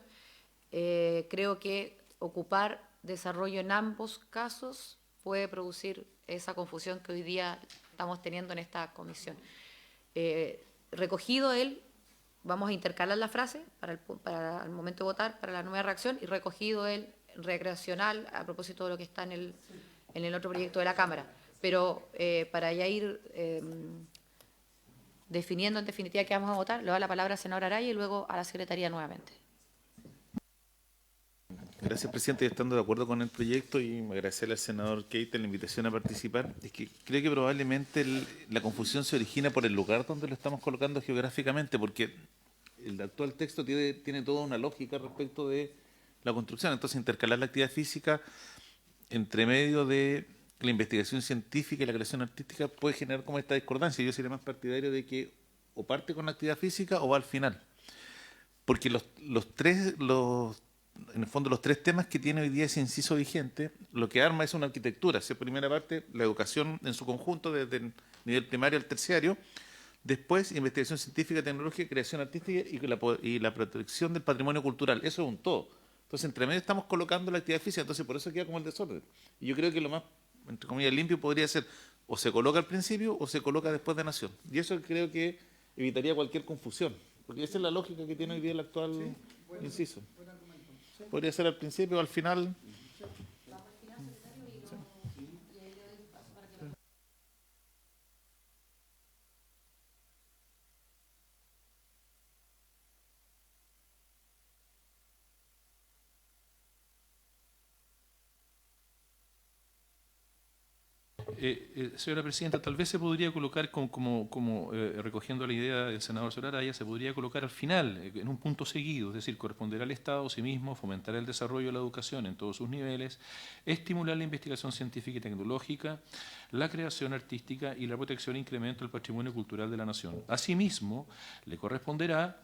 creo que ocupar desarrollo en ambos casos puede producir esa confusión que hoy día estamos teniendo en esta comisión. Recogido vamos a intercalar la frase para el momento de votar, para la nueva redacción, y recogido el recreacional a propósito de lo que está en el otro proyecto de la Cámara. Pero para ya ir definiendo en definitiva qué vamos a votar, le doy la palabra al senador Araya y luego a la Secretaría nuevamente. Gracias, presidente. Yo estando de acuerdo con el proyecto y agradecerle al senador Keita la invitación a participar. Es que creo que probablemente la confusión se origina por el lugar donde lo estamos colocando geográficamente, porque el actual texto tiene toda una lógica respecto de la construcción. Entonces, intercalar la actividad física entre medio de la investigación científica y la creación artística puede generar como esta discordancia. Yo sería más partidario de que o parte con la actividad física o va al final. Porque en el fondo, los tres temas que tiene hoy día ese inciso vigente, lo que arma es una arquitectura. Esa primera parte, la educación en su conjunto, desde el nivel primario al terciario. Después, investigación científica, tecnológica, creación artística y la protección del patrimonio cultural. Eso es un todo. Entonces, entre medio estamos colocando la actividad física, entonces por eso queda como el desorden. Y yo creo que lo más, entre comillas, limpio podría ser o se coloca al principio o se coloca después de nación. Y eso creo que evitaría cualquier confusión, porque esa es la lógica que tiene hoy día el actual inciso. Podría ser al principio o al final. Señora Presidenta, tal vez se podría colocar, recogiendo la idea del senador Araya, se podría colocar al final, en un punto seguido, es decir, corresponderá al Estado sí mismo fomentar el desarrollo de la educación en todos sus niveles, estimular la investigación científica y tecnológica, la creación artística y la protección e incremento del patrimonio cultural de la nación. Asimismo, le corresponderá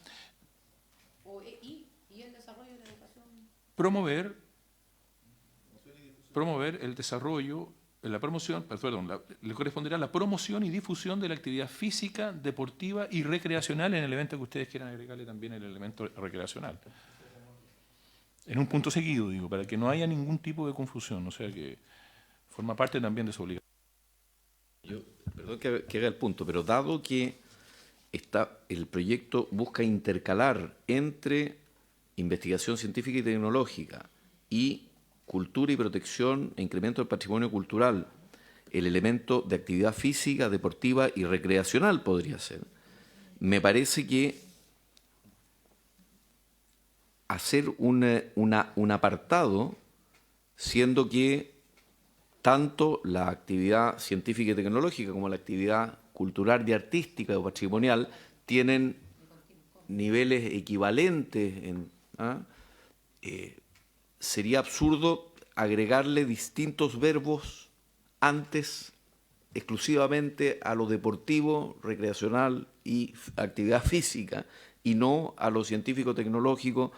¿Y el desarrollo de la educación? promover el desarrollo, le corresponderá la promoción y difusión de la actividad física, deportiva y recreacional en el evento que ustedes quieran agregarle también el elemento recreacional. En un punto seguido, digo, para que no haya ningún tipo de confusión, o sea que forma parte también de su obligación. Perdón que haga el punto, pero dado que el proyecto busca intercalar entre investigación científica y tecnológica y cultura y protección e incremento del patrimonio cultural, el elemento de actividad física, deportiva y recreacional podría ser. Me parece que hacer un apartado, siendo que tanto la actividad científica y tecnológica como la actividad cultural y artística o patrimonial tienen niveles equivalentes sería absurdo agregarle distintos verbos antes exclusivamente a lo deportivo, recreacional y actividad física y no a lo científico, tecnológico,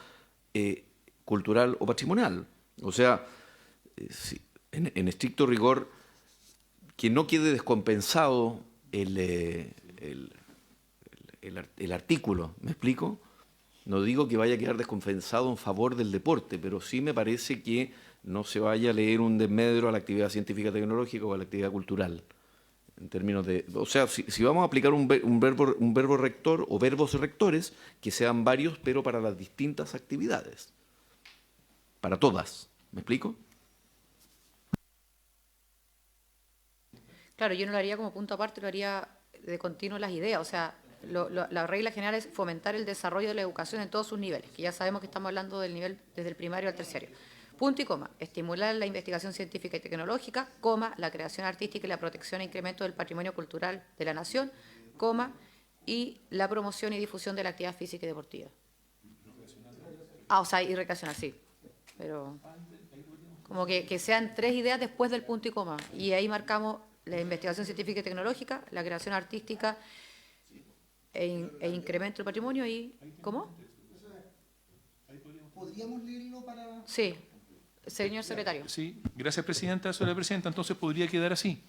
cultural o patrimonial. O sea, en estricto rigor, que no quede descompensado el artículo, ¿me explico? No digo que vaya a quedar descompensado en favor del deporte, pero sí me parece que no se vaya a leer un desmedro a la actividad científica tecnológica o a la actividad cultural. En términos de, o sea, si vamos a aplicar un verbo rector o verbos rectores, que sean varios, pero para las distintas actividades. Para todas. ¿Me explico? Claro, yo no lo haría como punto aparte, lo haría de continuo las ideas. O sea, la regla general es fomentar el desarrollo de la educación en todos sus niveles, que ya sabemos que estamos hablando del nivel desde el primario al terciario. Punto y coma. Estimular la investigación científica y tecnológica, coma, la creación artística y la protección e incremento del patrimonio cultural de la nación, coma, y la promoción y difusión de la actividad física y deportiva. O sea, y recreacional, sí. Pero como que sean 3 ideas después del punto y coma. Y ahí marcamos la investigación científica y tecnológica, la creación artística e incremento del patrimonio y... ¿Cómo? ¿Podríamos leerlo para...? Sí, señor secretario. Sí, gracias, presidenta. Señora presidenta, entonces podría quedar así.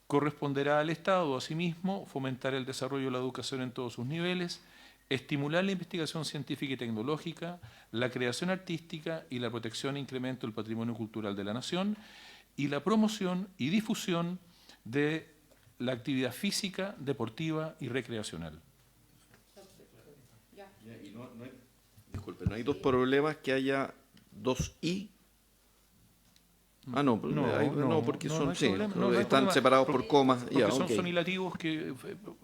Corresponderá al Estado, asimismo, fomentar el desarrollo de la educación en todos sus niveles, estimular la investigación científica y tecnológica, la creación artística y la protección e incremento del patrimonio cultural de la nación, y la promoción y difusión de la actividad física, deportiva y recreacional. Disculpe, ¿no hay dos problemas que haya dos I? Ah, no, porque no son, hay sí, problema, no hay están problema, separados por porque- comas. Porque Ya, son ok. sonilativos que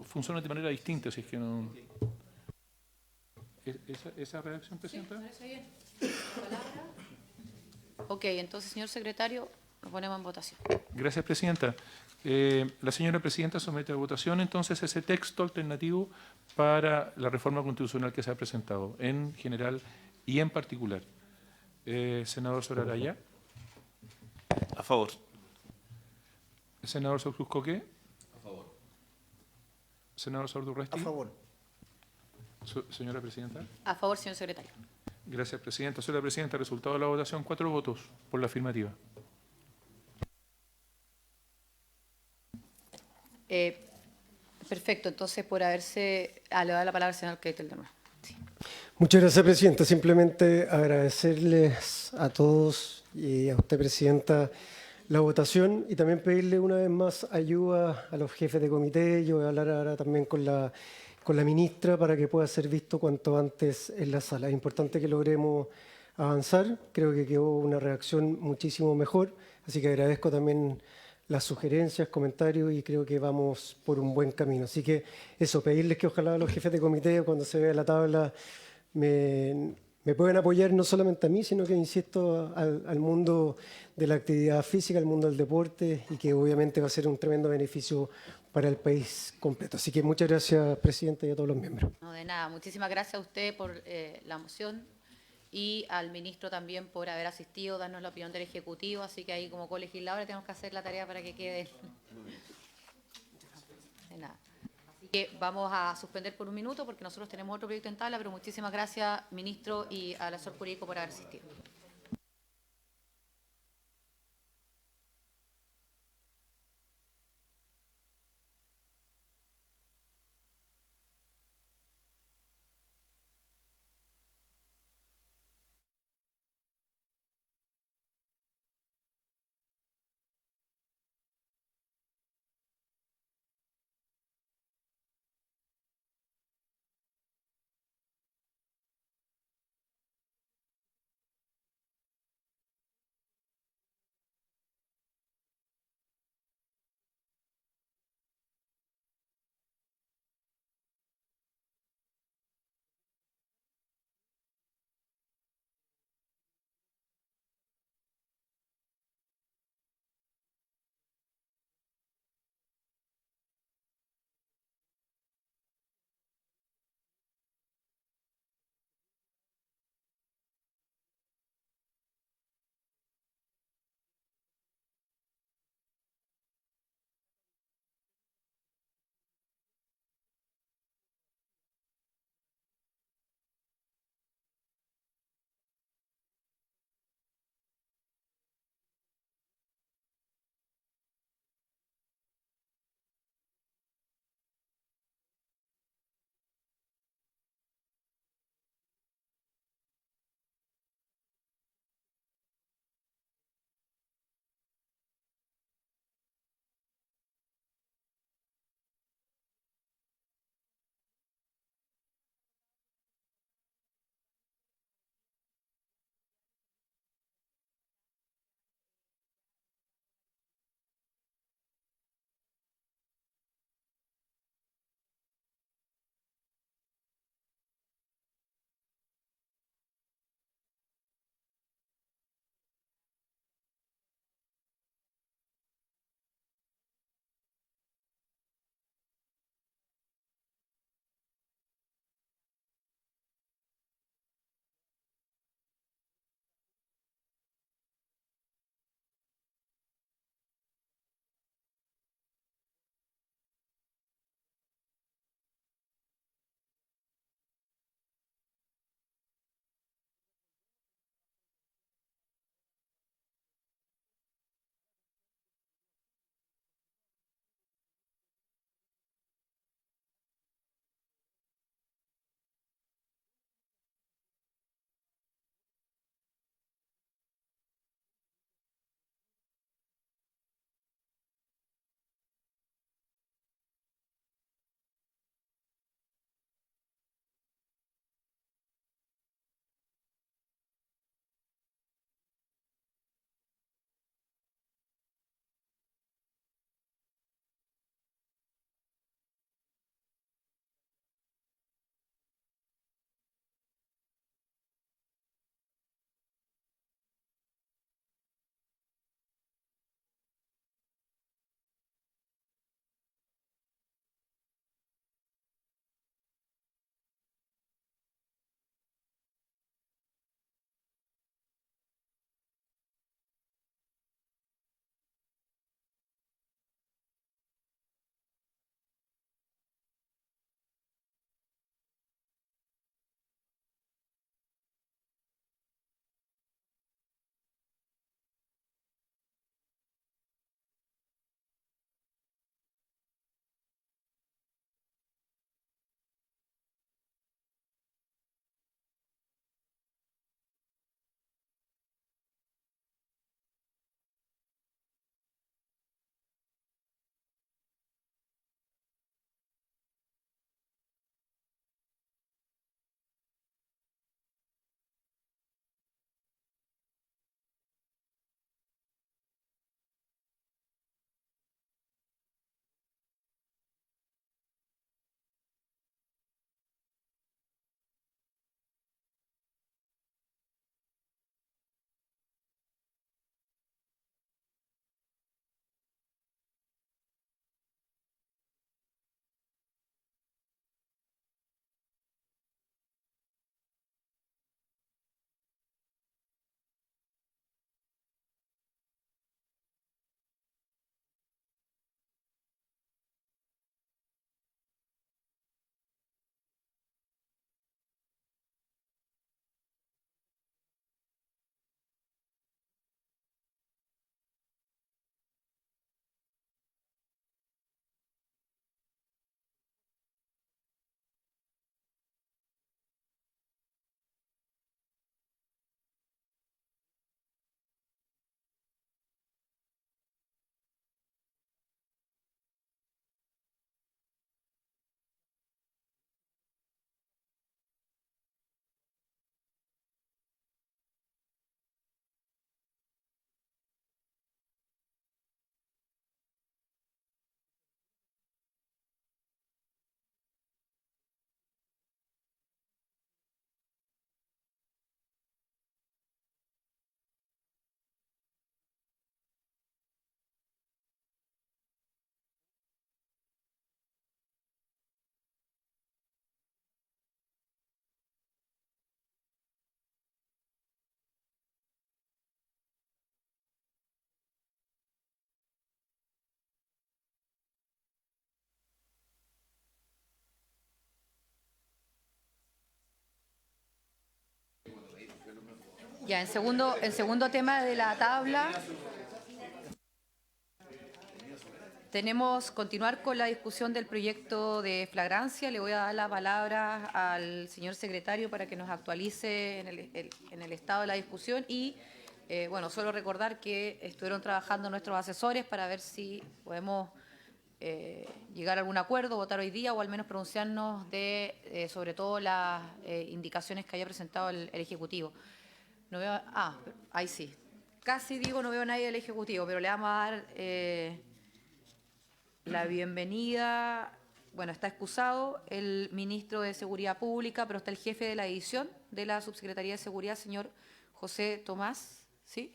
funcionan de manera distinta, si es que no... ¿Esa redacción, presidenta? Ok, entonces, señor secretario, lo ponemos en votación. Gracias, presidenta. La señora presidenta somete a votación entonces ese texto alternativo para la reforma constitucional que se ha presentado, en general y en particular. Senador Soraraya. A favor. Senador Cruz-Coque. A favor. Senador Sordurresti. A favor. Señora presidenta. A favor, señor secretario. Gracias, presidenta. Señora presidenta, resultado de la votación, 4 votos por la afirmativa. Perfecto, entonces por haberse... le doy la palabra al señor Keitel de nuevo. Sí. Muchas gracias, presidenta. Simplemente agradecerles a todos y a usted, presidenta, la votación y también pedirle una vez más ayuda a los jefes de comité. Yo voy a hablar ahora también con la ministra para que pueda ser visto cuanto antes en la sala. Es importante que logremos avanzar. Creo que quedó una redacción muchísimo mejor, así que agradezco también las sugerencias, comentarios y creo que vamos por un buen camino. Así que eso, pedirles que ojalá los jefes de comité cuando se vea la tabla me puedan apoyar no solamente a mí, sino que, insisto, al mundo de la actividad física, al mundo del deporte y que obviamente va a ser un tremendo beneficio para el país completo. Así que muchas gracias, presidenta, y a todos los miembros. No, de nada. Muchísimas gracias a usted por la moción y al ministro también por haber asistido, darnos la opinión del Ejecutivo. Así que ahí como colegisladores tenemos que hacer la tarea para que quede... De nada. Así que vamos a suspender por un minuto porque nosotros tenemos otro proyecto en tabla, pero muchísimas gracias, ministro, y al asesor jurídico por haber asistido. Ya, en segundo tema de la tabla, tenemos continuar con la discusión del proyecto de flagrancia. Le voy a dar la palabra al señor secretario para que nos actualice en el estado de la discusión y, bueno, solo recordar que estuvieron trabajando nuestros asesores para ver si podemos llegar a algún acuerdo, votar hoy día o al menos pronunciarnos de sobre todo las indicaciones que haya presentado el Ejecutivo. No veo, ahí sí. Casi digo no veo a nadie del Ejecutivo, pero le vamos a dar la bienvenida. Bueno, está excusado el ministro de Seguridad Pública, pero está el jefe de la división de la Subsecretaría de Seguridad, señor José Tomás, ¿sí?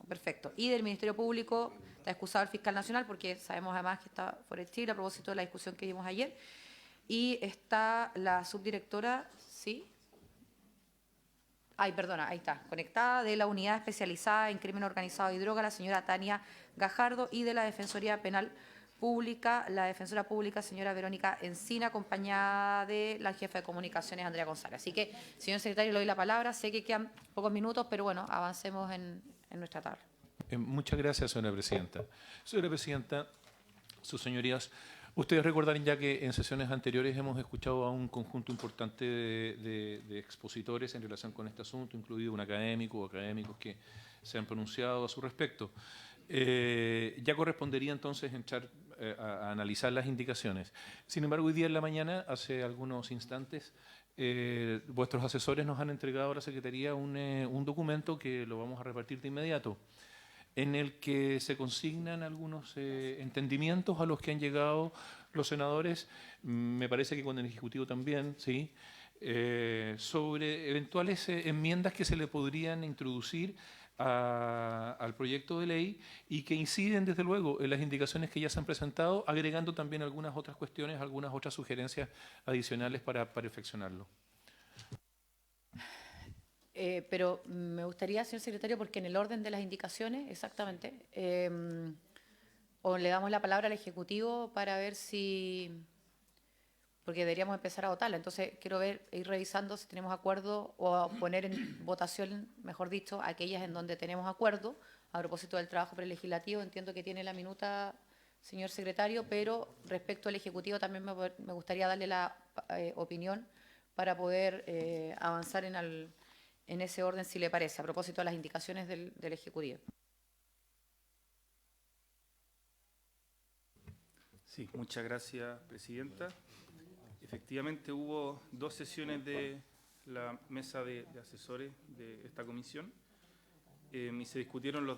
Perfecto. Y del Ministerio Público está excusado el fiscal nacional, porque sabemos además que está fuera de Chile a propósito de la discusión que vimos ayer. Y está la subdirectora, ¿sí? Ay, perdona, ahí está, conectada, de la Unidad Especializada en Crimen Organizado y Droga, la señora Tania Gajardo, y de la Defensoría Penal Pública, la defensora pública, señora Verónica Encina, acompañada de la jefa de comunicaciones, Andrea González. Así que, señor secretario, le doy la palabra. Sé que quedan pocos minutos, pero bueno, avancemos en nuestra tabla. Muchas gracias, señora presidenta. Señora presidenta, sus señorías, ustedes recordarán ya que en sesiones anteriores hemos escuchado a un conjunto importante de expositores en relación con este asunto, incluido un académico o académicos que se han pronunciado a su respecto. Ya correspondería entonces entrar a analizar las indicaciones. Sin embargo, hoy día en la mañana, hace algunos instantes, vuestros asesores nos han entregado a la Secretaría un documento que lo vamos a repartir de inmediato, en el que se consignan algunos entendimientos a los que han llegado los senadores, me parece que con el Ejecutivo también, ¿sí? Sobre eventuales enmiendas que se le podrían introducir al proyecto de ley y que inciden, desde luego, en las indicaciones que ya se han presentado, agregando también algunas otras cuestiones, algunas otras sugerencias adicionales para perfeccionarlo. Pero me gustaría, señor secretario, porque en el orden de las indicaciones, exactamente, o le damos la palabra al Ejecutivo para ver si, porque deberíamos empezar a votarla. Entonces, quiero ir revisando si tenemos acuerdo o poner en votación, mejor dicho, aquellas en donde tenemos acuerdo. A propósito del trabajo prelegislativo, entiendo que tiene la minuta, señor secretario, pero respecto al Ejecutivo también me gustaría darle la opinión para poder avanzar en ese orden, si le parece, a propósito de las indicaciones del Ejecutivo. Sí, muchas gracias, presidenta. Efectivamente, hubo 2 sesiones de la mesa de asesores de esta comisión y se discutieron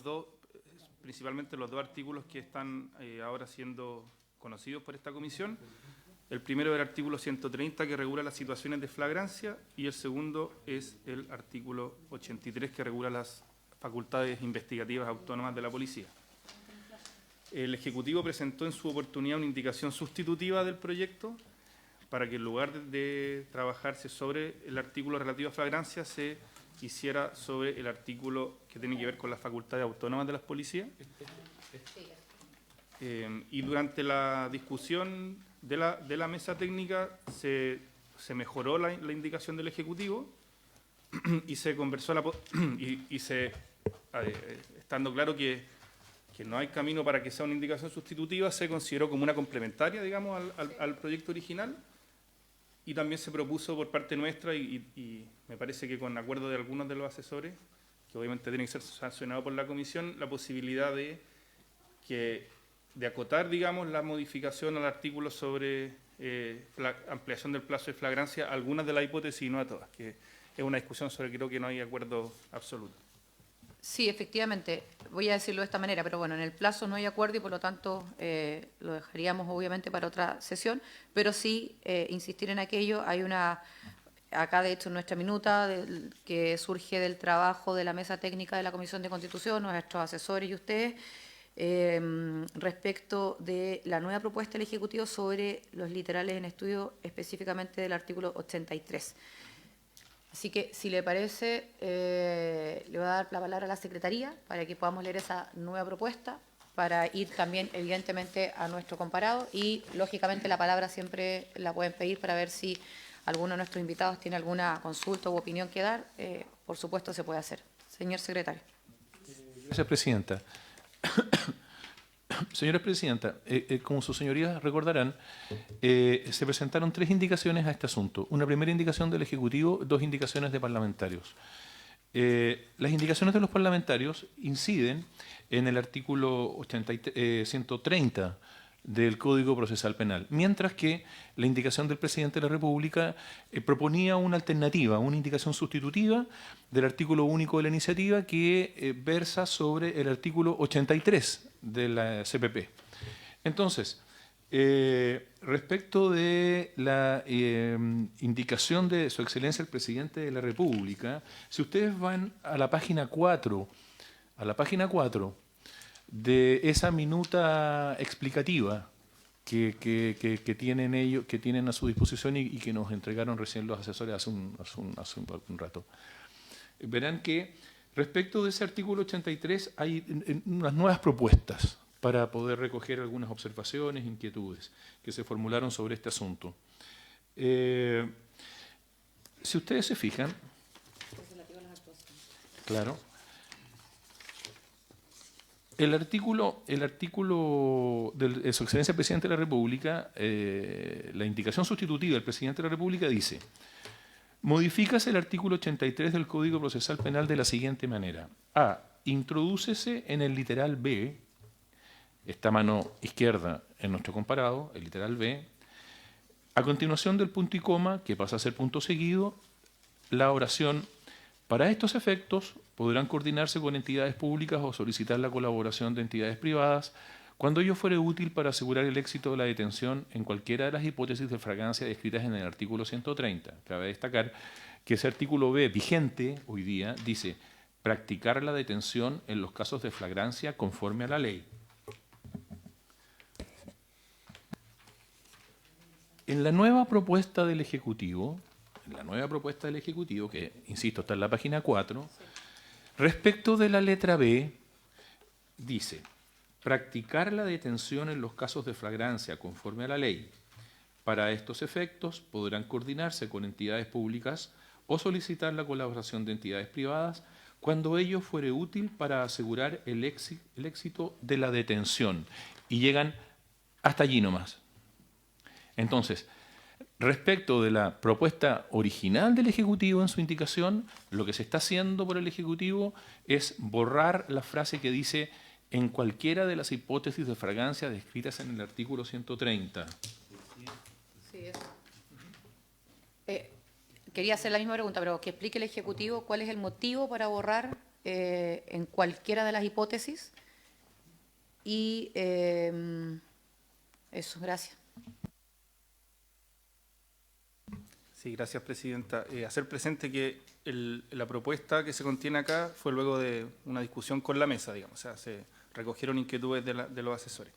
principalmente los 2 artículos que están ahora siendo conocidos por esta comisión. El primero es el artículo 130, que regula las situaciones de flagrancia, y el segundo es el artículo 83, que regula las facultades investigativas autónomas de la policía. El Ejecutivo presentó en su oportunidad una indicación sustitutiva del proyecto para que en lugar de trabajarse sobre el artículo relativo a flagrancia, se hiciera sobre el artículo que tiene que ver con las facultades autónomas de las policías. Y durante la discusión de la mesa técnica se mejoró la indicación del Ejecutivo y se conversó estando claro que no hay camino para que sea una indicación sustitutiva, se consideró como una complementaria, digamos, al proyecto original, y también se propuso por parte nuestra, y me parece que con acuerdo de algunos de los asesores, que obviamente tiene que ser sancionado por la comisión, la posibilidad de acotar, digamos, la modificación al artículo sobre ampliación del plazo de flagrancia a algunas de las hipótesis y no a todas, que es una discusión sobre creo que no hay acuerdo absoluto. Sí, efectivamente, voy a decirlo de esta manera, pero bueno, en el plazo no hay acuerdo y por lo tanto lo dejaríamos obviamente para otra sesión, pero sí insistir en aquello. Hay acá de hecho en nuestra minuta que surge del trabajo de la mesa técnica de la Comisión de Constitución, nuestros asesores y ustedes, respecto de la nueva propuesta del Ejecutivo sobre los literales en estudio, específicamente del artículo 83. Así que, si le parece, le voy a dar la palabra a la Secretaría para que podamos leer esa nueva propuesta, para ir también, evidentemente, a nuestro comparado y, lógicamente, la palabra siempre la pueden pedir para ver si alguno de nuestros invitados tiene alguna consulta u opinión que dar. por supuesto se puede hacer. Señor secretario. Gracias, Presidenta. Señora Presidenta, como sus señorías recordarán, se presentaron 3 indicaciones a este asunto. Una primera indicación del Ejecutivo, 2 indicaciones de parlamentarios. Las indicaciones de los parlamentarios inciden en el artículo 130 del Código Procesal Penal, mientras que la indicación del Presidente de la República proponía una alternativa, una indicación sustitutiva del artículo único de la iniciativa que versa sobre el artículo 83 de la CPP. Entonces, respecto de la indicación de Su Excelencia el Presidente de la República, si ustedes van a la página 4, de esa minuta explicativa que tienen ellos, que tienen a su disposición y que nos entregaron recién los asesores hace un rato, verán que respecto de ese artículo 83 hay unas nuevas propuestas para poder recoger algunas observaciones, inquietudes que se formularon sobre este asunto. Si ustedes se fijan, claro, el artículo de Su Excelencia el Presidente de la República, la indicación sustitutiva del Presidente de la República dice: modifícase el artículo 83 del Código Procesal Penal de la siguiente manera. A. Introdúcese en el literal B, esta mano izquierda en nuestro comparado, el literal B, a continuación del punto y coma, que pasa a ser punto seguido, la oración: para estos efectos podrán coordinarse con entidades públicas o solicitar la colaboración de entidades privadas cuando ello fuere útil para asegurar el éxito de la detención en cualquiera de las hipótesis de flagrancia descritas en el artículo 130. Cabe destacar que ese artículo B vigente hoy día dice: practicar la detención en los casos de flagrancia conforme a la ley. En la nueva propuesta del Ejecutivo, que, insisto, está en la página 4, respecto de la letra B, dice: practicar la detención en los casos de flagrancia conforme a la ley. Para estos efectos podrán coordinarse con entidades públicas o solicitar la colaboración de entidades privadas cuando ello fuere útil para asegurar el éxito de la detención. Y llegan hasta allí nomás. Entonces, respecto de la propuesta original del Ejecutivo en su indicación, lo que se está haciendo por el Ejecutivo es borrar la frase que dice: en cualquiera de las hipótesis de flagrancia descritas en el artículo 130. Sí, eso. Quería hacer la misma pregunta, pero que explique el Ejecutivo cuál es el motivo para borrar en cualquiera de las hipótesis. Y eso, gracias. Sí, gracias, Presidenta. Hacer presente que la propuesta que se contiene acá fue luego de una discusión con la mesa, digamos, o sea, se recogieron inquietudes de los asesores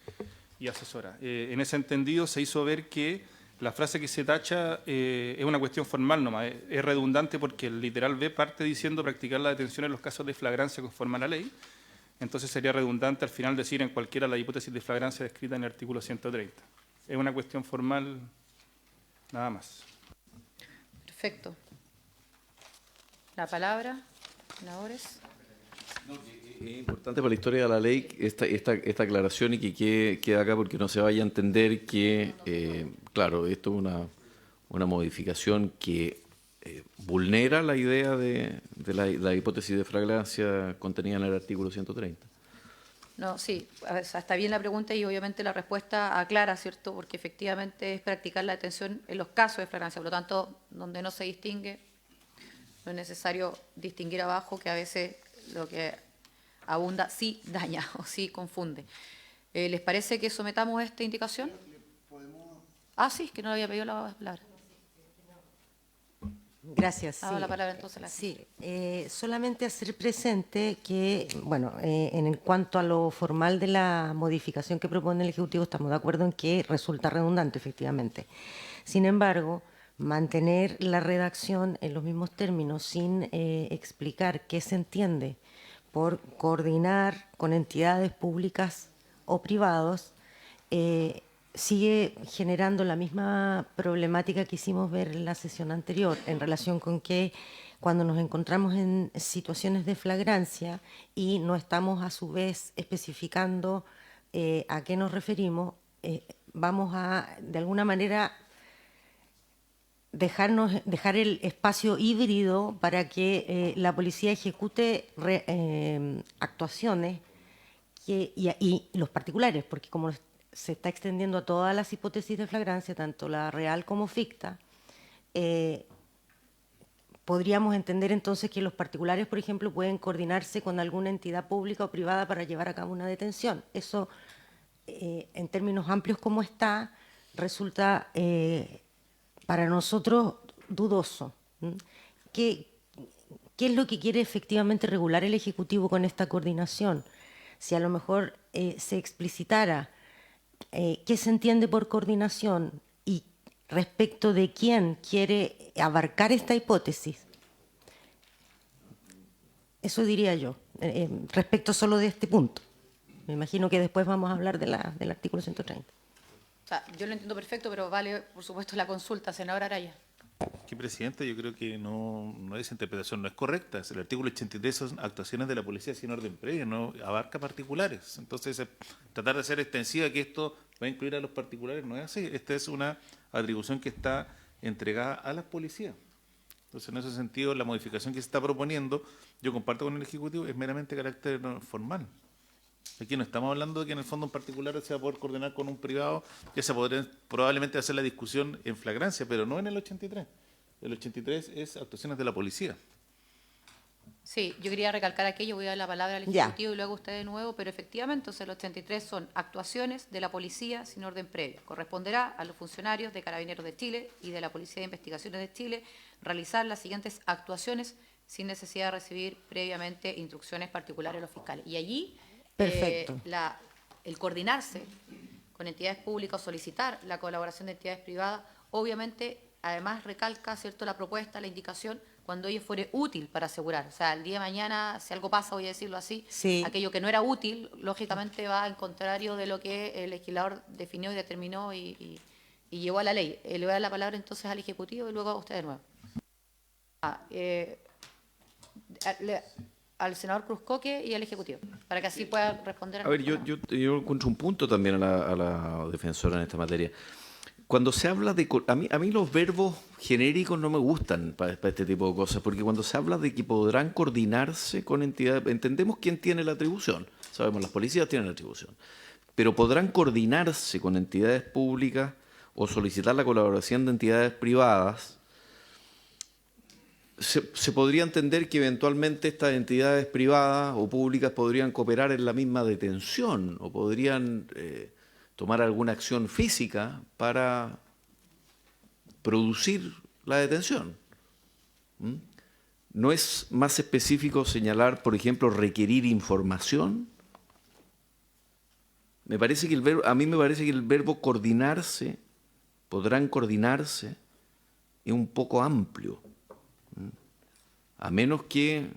y asesoras. En ese entendido se hizo ver que la frase que se tacha es una cuestión formal nomás, es redundante porque el literal B parte diciendo practicar la detención en los casos de flagrancia conforme a la ley, entonces sería redundante al final decir en cualquiera de las hipótesis de flagrancia descrita en el artículo 130. Es una cuestión formal nada más. Perfecto. La palabra, senadores. Es importante para la historia de la ley esta aclaración y que quede acá porque no se vaya a entender que, claro, esto es una modificación que vulnera la idea de la hipótesis de flagrancia contenida en el artículo 130. No, sí, o sea, está bien la pregunta y obviamente la respuesta aclara, ¿cierto? Porque efectivamente es practicar la detención en los casos de flagrancia, por lo tanto, donde no se distingue, no es necesario distinguir abajo, que a veces lo que abunda sí daña o sí confunde. ¿Les parece que sometamos esta indicación? Sí, es que no le había pedido la palabra. Gracias. Sí. La palabra entonces a la sí, solamente hacer presente que, bueno, en cuanto a lo formal de la modificación que propone el Ejecutivo, estamos de acuerdo en que resulta redundante, efectivamente. Sin embargo, mantener la redacción en los mismos términos sin explicar qué se entiende por coordinar con entidades públicas o privados, sigue generando la misma problemática que hicimos ver en la sesión anterior, en relación con que cuando nos encontramos en situaciones de flagrancia y no estamos a su vez especificando a qué nos referimos, vamos a, de alguna manera, dejar el espacio híbrido para que la policía ejecute actuaciones y los particulares, porque como se está extendiendo a todas las hipótesis de flagrancia, tanto la real como ficta, podríamos entender entonces que los particulares, por ejemplo, pueden coordinarse con alguna entidad pública o privada para llevar a cabo una detención. Eso, en términos amplios como está, resulta para nosotros dudoso. ¿Qué es lo que quiere efectivamente regular el Ejecutivo con esta coordinación? Si a lo mejor se explicitara qué se entiende por coordinación y respecto de quién quiere abarcar esta hipótesis. Eso diría yo, respecto solo de este punto. Me imagino que después vamos a hablar del artículo 130. O sea, yo lo entiendo perfecto, pero vale, por supuesto, la consulta, senadora Araya. Que, Presidenta, yo creo que esa interpretación no es correcta. El artículo 83 son actuaciones de la policía sin orden previo, no abarca particulares. Entonces, tratar de hacer extensiva que esto va a incluir a los particulares no es así. Esta es una atribución que está entregada a las policías. Entonces, en ese sentido, la modificación que se está proponiendo, yo comparto con el Ejecutivo, es meramente de carácter formal. Aquí no estamos hablando de que en el fondo en particular se va a poder coordinar con un privado, que se podría probablemente hacer la discusión en flagrancia, pero no en el 83. El 83 es actuaciones de la policía. Sí, yo quería recalcar aquello, voy a dar la palabra al Ejecutivo y luego a usted de nuevo, pero efectivamente, entonces el 83 son actuaciones de la policía sin orden previo. Corresponderá a los funcionarios de Carabineros de Chile y de la Policía de Investigaciones de Chile realizar las siguientes actuaciones sin necesidad de recibir previamente instrucciones particulares de los fiscales. Y allí Perfecto. El coordinarse con entidades públicas o solicitar la colaboración de entidades privadas, obviamente, además recalca, ¿cierto?, la propuesta, la indicación, cuando ello fuere útil para asegurar. O sea, el día de mañana, si algo pasa, voy a decirlo así, Sí. aquello que no era útil, lógicamente va en contrario de lo que el legislador definió y determinó y llevó a la ley. Le voy a dar la palabra entonces al Ejecutivo y luego a usted de nuevo. Al senador Cruzcoque y al Ejecutivo, para que así pueda responder. A ver, yo encuentro un punto también a la defensora en esta materia. Cuando se habla de... A mí los verbos genéricos no me gustan para este tipo de cosas, porque cuando se habla de que podrán coordinarse con entidades... Entendemos quién tiene la atribución. Sabemos, las policías tienen la atribución. Pero podrán coordinarse con entidades públicas o solicitar la colaboración de entidades privadas. Se podría entender que eventualmente estas entidades privadas o públicas podrían cooperar en la misma detención o podrían tomar alguna acción física para producir la detención. ¿No es más específico señalar, por ejemplo, requerir información? A mí me parece que el verbo coordinarse, podrán coordinarse, es un poco amplio. A menos que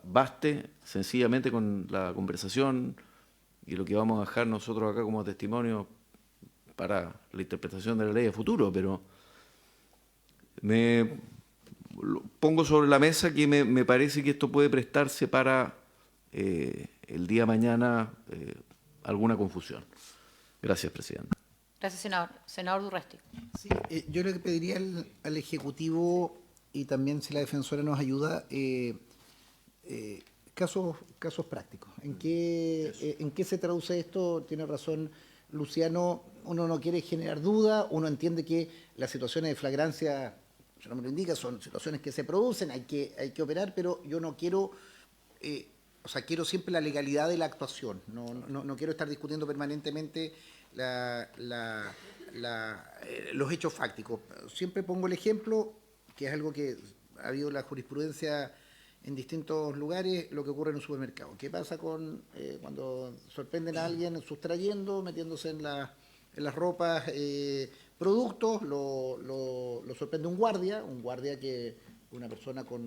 baste sencillamente con la conversación y lo que vamos a dejar nosotros acá como testimonio para la interpretación de la ley de futuro, pero pongo sobre la mesa que me parece que esto puede prestarse para el día de mañana alguna confusión. Gracias, Presidenta. Gracias, senador. Senador Durresti. Sí, yo lo que pediría al Ejecutivo, y también si la defensora nos ayuda, casos prácticos. ¿En qué se traduce esto? Tiene razón Luciano, uno no quiere generar duda, uno entiende que las situaciones de flagrancia, yo no me lo indica, son situaciones que se producen, hay que operar, pero yo no quiero, quiero siempre la legalidad de la actuación, no quiero estar discutiendo permanentemente los hechos fácticos. Siempre pongo el ejemplo, que es algo que ha habido la jurisprudencia en distintos lugares, lo que ocurre en un supermercado. ¿Qué pasa cuando sorprenden a alguien sustrayendo, metiéndose en las ropas productos, lo sorprende un guardia que una persona como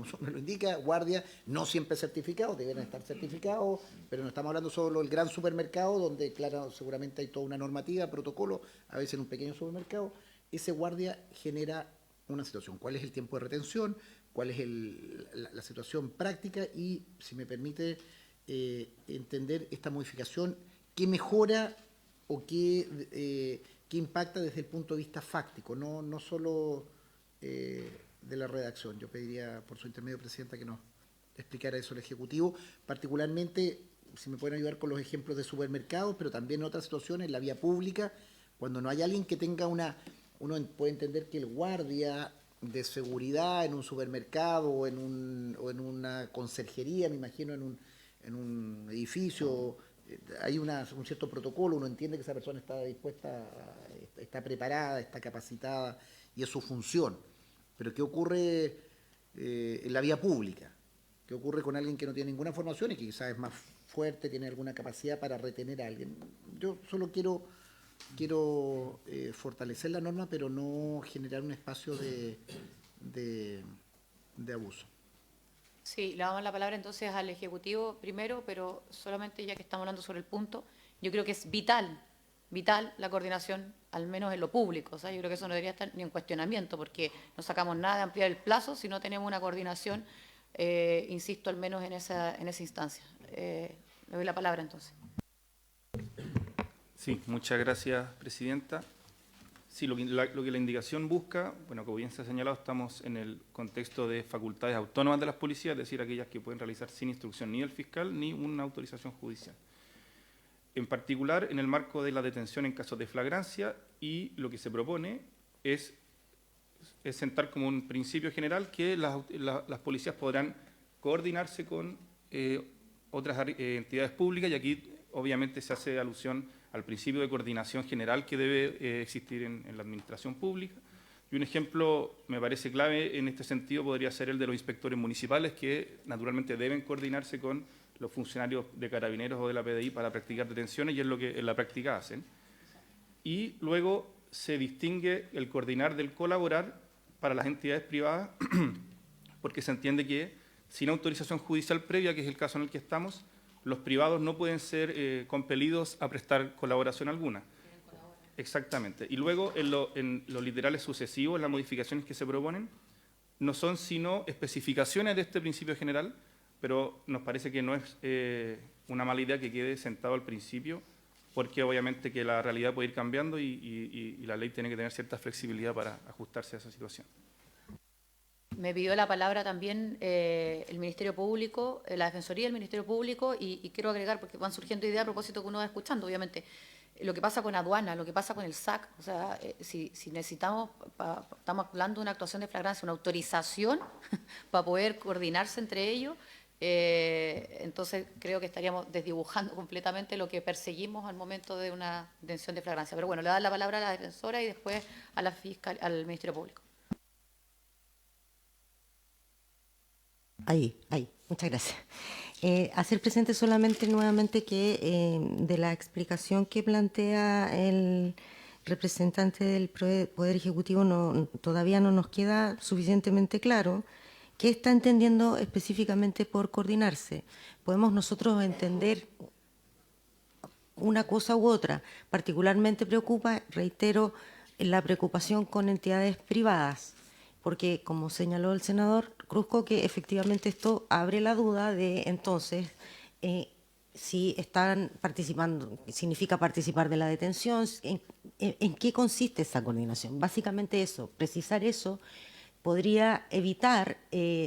su nombre lo indica, guardia, no siempre certificado, deben estar certificados, pero no estamos hablando solo del gran supermercado, donde claro, seguramente hay toda una normativa, protocolo, a veces en un pequeño supermercado. Ese guardia genera una situación, cuál es el tiempo de retención, cuál es la situación práctica y, si me permite, entender esta modificación, qué mejora o qué impacta desde el punto de vista fáctico, no solo de la redacción. Yo pediría, por su intermedio, Presidenta, que nos explicara eso el Ejecutivo, particularmente si me pueden ayudar con los ejemplos de supermercados, pero también en otras situaciones, en la vía pública, cuando no hay alguien que tenga uno puede entender que el guardia de seguridad en un supermercado o en una conserjería, me imagino, en un edificio, hay un cierto protocolo, uno entiende que esa persona está dispuesta, está preparada, está capacitada y es su función. Pero ¿qué ocurre en la vía pública? ¿Qué ocurre con alguien que no tiene ninguna formación y que quizás es más fuerte, tiene alguna capacidad para retener a alguien? Yo solo quiero fortalecer la norma, pero no generar un espacio de abuso. Sí, le damos la palabra entonces al Ejecutivo primero, pero solamente ya que estamos hablando sobre el punto, yo creo que es vital la coordinación, al menos en lo público. O sea, yo creo que eso no debería estar ni en cuestionamiento, porque no sacamos nada de ampliar el plazo si no tenemos una coordinación, insisto, al menos en esa instancia. Le doy la palabra entonces. Sí, muchas gracias, Presidenta. Sí, lo que la indicación busca, bueno, como bien se ha señalado, estamos en el contexto de facultades autónomas de las policías, es decir, aquellas que pueden realizar sin instrucción ni del fiscal ni una autorización judicial. En particular, en el marco de la detención en casos de flagrancia, y lo que se propone es sentar como un principio general que las policías podrán coordinarse con otras entidades públicas, y aquí obviamente se hace alusión al principio de coordinación general que debe existir en la administración pública. Y un ejemplo, me parece clave en este sentido, podría ser el de los inspectores municipales, que naturalmente deben coordinarse con los funcionarios de Carabineros o de la PDI para practicar detenciones, y es lo que en la práctica hacen. Y luego se distingue el coordinar del colaborar para las entidades privadas, porque se entiende que sin autorización judicial previa, que es el caso en el que estamos, los privados no pueden ser compelidos a prestar colaboración alguna. Exactamente. Y luego, en los literales sucesivos, las modificaciones que se proponen no son sino especificaciones de este principio general, pero nos parece que no es una mala idea que quede sentado al principio, porque obviamente que la realidad puede ir cambiando y la ley tiene que tener cierta flexibilidad para ajustarse a esa situación. Me pidió la palabra también el Ministerio Público, la Defensoría del Ministerio Público, y quiero agregar, porque van surgiendo ideas a propósito que uno va escuchando, obviamente, lo que pasa con aduana, lo que pasa con el SAC, o sea, si necesitamos, estamos hablando de una actuación de flagrancia, una autorización para poder coordinarse entre ellos, entonces creo que estaríamos desdibujando completamente lo que perseguimos al momento de una detención de flagrancia. Pero bueno, le doy la palabra a la defensora y después a la fiscal, al Ministerio Público. Ahí, muchas gracias. Hacer presente solamente nuevamente que de la explicación que plantea el representante del Poder Ejecutivo todavía no nos queda suficientemente claro qué está entendiendo específicamente por coordinarse. Podemos nosotros entender una cosa u otra. Particularmente preocupa, reitero, la preocupación con entidades privadas, porque, como señaló el senador Cruzco, que efectivamente esto abre la duda de, entonces, si están participando, significa participar de la detención, en qué consiste esa coordinación. Básicamente eso, precisar eso, podría evitar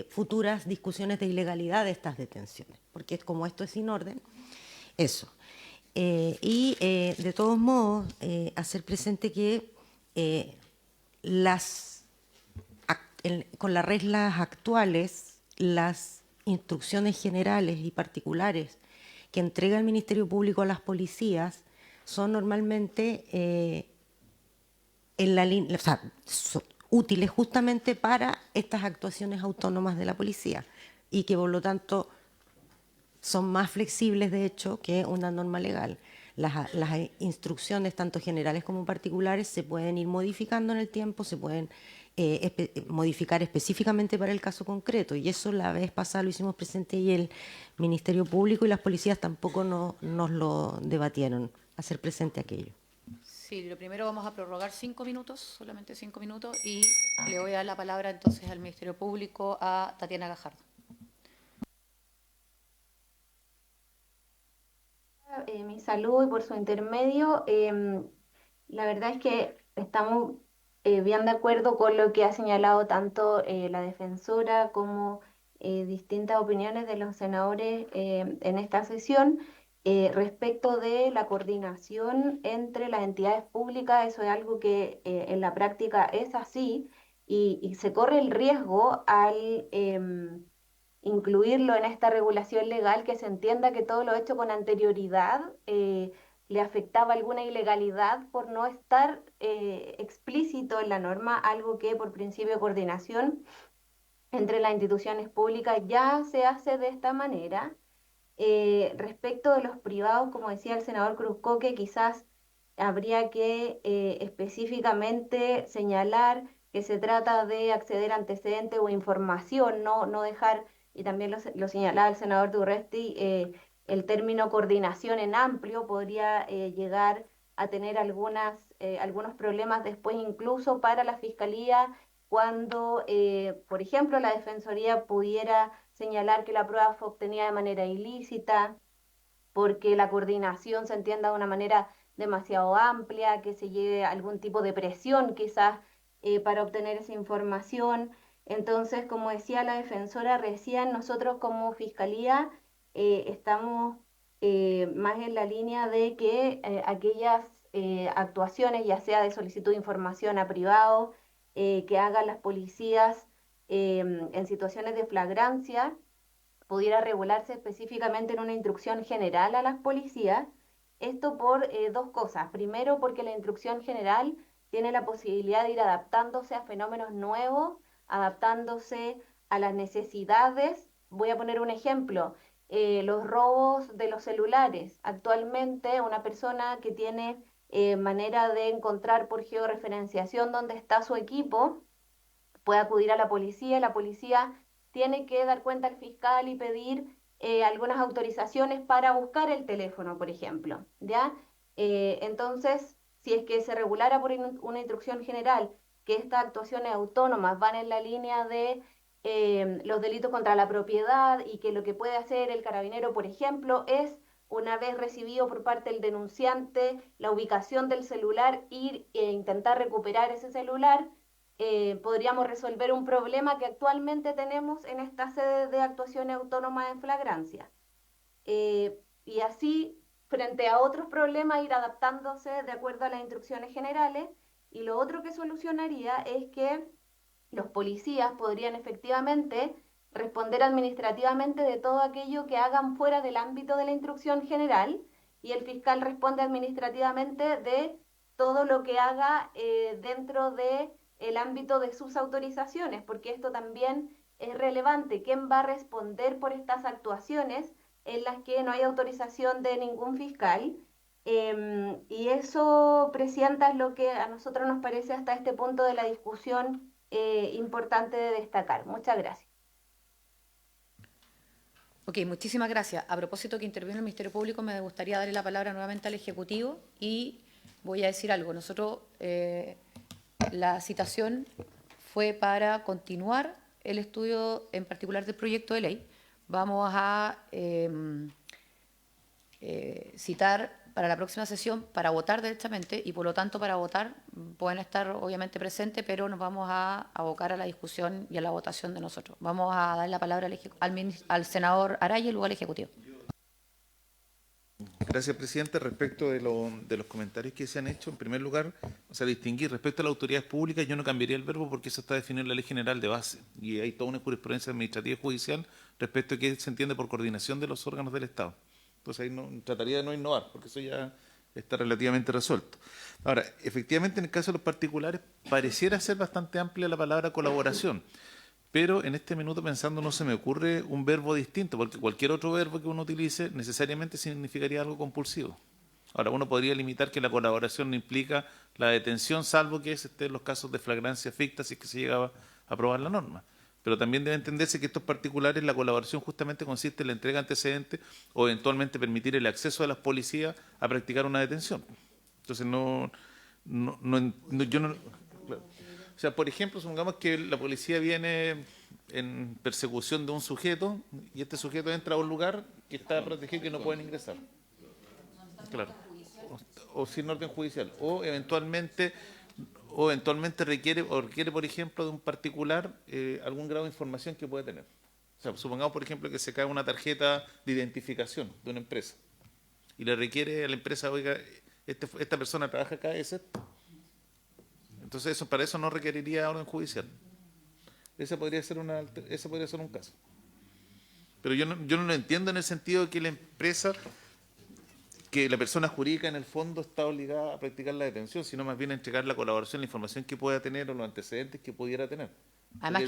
futuras discusiones de ilegalidad de estas detenciones, porque como esto es sin orden, eso. De todos modos, hacer presente que con las reglas actuales, las instrucciones generales y particulares que entrega el Ministerio Público a las policías son normalmente útiles justamente para estas actuaciones autónomas de la policía y que por lo tanto son más flexibles de hecho que una norma legal. Las instrucciones tanto generales como particulares se pueden ir modificando en el tiempo, se pueden modificar específicamente para el caso concreto, y eso la vez pasada lo hicimos presente y el Ministerio Público y las policías tampoco nos lo debatieron, hacer presente aquello. Sí, lo primero vamos a prorrogar 5 minutos, solamente 5 minutos, y le voy a dar la palabra entonces al Ministerio Público, a Tatiana Gajardo. Mi saludo y por su intermedio. La verdad es que estamos bien de acuerdo con lo que ha señalado tanto la defensora como distintas opiniones de los senadores en esta sesión. Respecto de la coordinación entre las entidades públicas, eso es algo que en la práctica es así y se corre el riesgo al incluirlo en esta regulación legal, que se entienda que todo lo hecho con anterioridad le afectaba alguna ilegalidad por no estar explícito en la norma, algo que por principio de coordinación entre las instituciones públicas ya se hace de esta manera. Respecto de los privados, como decía el senador Cruzcoque, quizás habría que específicamente señalar que se trata de acceder a antecedentes o información, no dejar, y también lo señalaba el senador Durresti, el término coordinación en amplio podría llegar a tener algunos problemas después incluso para la Fiscalía cuando, por ejemplo, la Defensoría pudiera señalar que la prueba fue obtenida de manera ilícita, porque la coordinación se entienda de una manera demasiado amplia, que se lleve a algún tipo de presión quizás para obtener esa información. Entonces, como decía la defensora recién, nosotros como Fiscalía estamos más en la línea de que aquellas actuaciones, ya sea de solicitud de información a privado, que hagan las policías en situaciones de flagrancia, pudiera regularse específicamente en una instrucción general a las policías. Esto por dos cosas. Primero, porque la instrucción general tiene la posibilidad de ir adaptándose a fenómenos nuevos, adaptándose a las necesidades. Voy a poner un ejemplo. Los robos de los celulares. Actualmente, una persona que tiene manera de encontrar por georreferenciación dónde está su equipo, puede acudir a la policía tiene que dar cuenta al fiscal y pedir algunas autorizaciones para buscar el teléfono, por ejemplo, ¿ya? Entonces, si es que se regulara por una instrucción general que estas actuaciones autónomas van en la línea de los delitos contra la propiedad y que lo que puede hacer el carabinero, por ejemplo, es, una vez recibido por parte del denunciante la ubicación del celular, ir e intentar recuperar ese celular, podríamos resolver un problema que actualmente tenemos en esta sede de actuaciones autónomas en flagrancia. Y así, frente a otros problemas, ir adaptándose de acuerdo a las instrucciones generales. Y lo otro que solucionaría es que los policías podrían efectivamente responder administrativamente de todo aquello que hagan fuera del ámbito de la instrucción general, y el fiscal responde administrativamente de todo lo que haga dentro de el ámbito de sus autorizaciones, porque esto también es relevante. ¿Quién va a responder por estas actuaciones en las que no hay autorización de ningún fiscal? Y eso, Presidenta, es lo que a nosotros nos parece hasta este punto de la discusión importante de destacar. Muchas gracias. Ok, muchísimas gracias. A propósito que interviene el Ministerio Público, me gustaría darle la palabra nuevamente al Ejecutivo y voy a decir algo. Nosotros, la citación fue para continuar el estudio en particular del proyecto de ley. Vamos a citar para la próxima sesión para votar directamente y por lo tanto para votar pueden estar obviamente presentes, pero nos vamos a abocar a la discusión y a la votación de nosotros. Vamos a dar la palabra al senador Araya y luego al Ejecutivo. Gracias, presidente. Respecto de los comentarios que se han hecho, en primer lugar, distinguir respecto a las autoridades públicas, yo no cambiaría el verbo porque eso está definido en la Ley General de Base y hay toda una jurisprudencia administrativa y judicial respecto a qué se entiende por coordinación de los órganos del Estado. Entonces ahí trataría de no innovar, porque eso ya está relativamente resuelto. Ahora, efectivamente, en el caso de los particulares, pareciera ser bastante amplia la palabra colaboración, pero en este minuto pensando no se me ocurre un verbo distinto, porque cualquier otro verbo que uno utilice necesariamente significaría algo compulsivo. Ahora, uno podría limitar que la colaboración no implica la detención, salvo que es en los casos de flagrancia ficta, si es que se llegaba a aprobar la norma. Pero también debe entenderse que estos particulares, la colaboración justamente consiste en la entrega de antecedentes o eventualmente permitir el acceso de las policías a practicar una detención. Entonces, yo no... Claro. O sea, por ejemplo, supongamos que la policía viene en persecución de un sujeto y este sujeto entra a un lugar que está protegido y que no pueden ingresar. Claro. O sin orden judicial. O eventualmente requiere, por ejemplo, de un particular algún grado de información que puede tener. O sea, supongamos, por ejemplo, que se cae una tarjeta de identificación de una empresa y le requiere a la empresa, oiga, esta persona trabaja acá, ¿es esto? Entonces, para eso no requeriría orden judicial. Ese podría ser un caso. Pero yo no lo entiendo en el sentido de que la persona jurídica en el fondo está obligada a practicar la detención, sino más bien a entregar la colaboración, la información que pueda tener o los antecedentes que pudiera tener. Además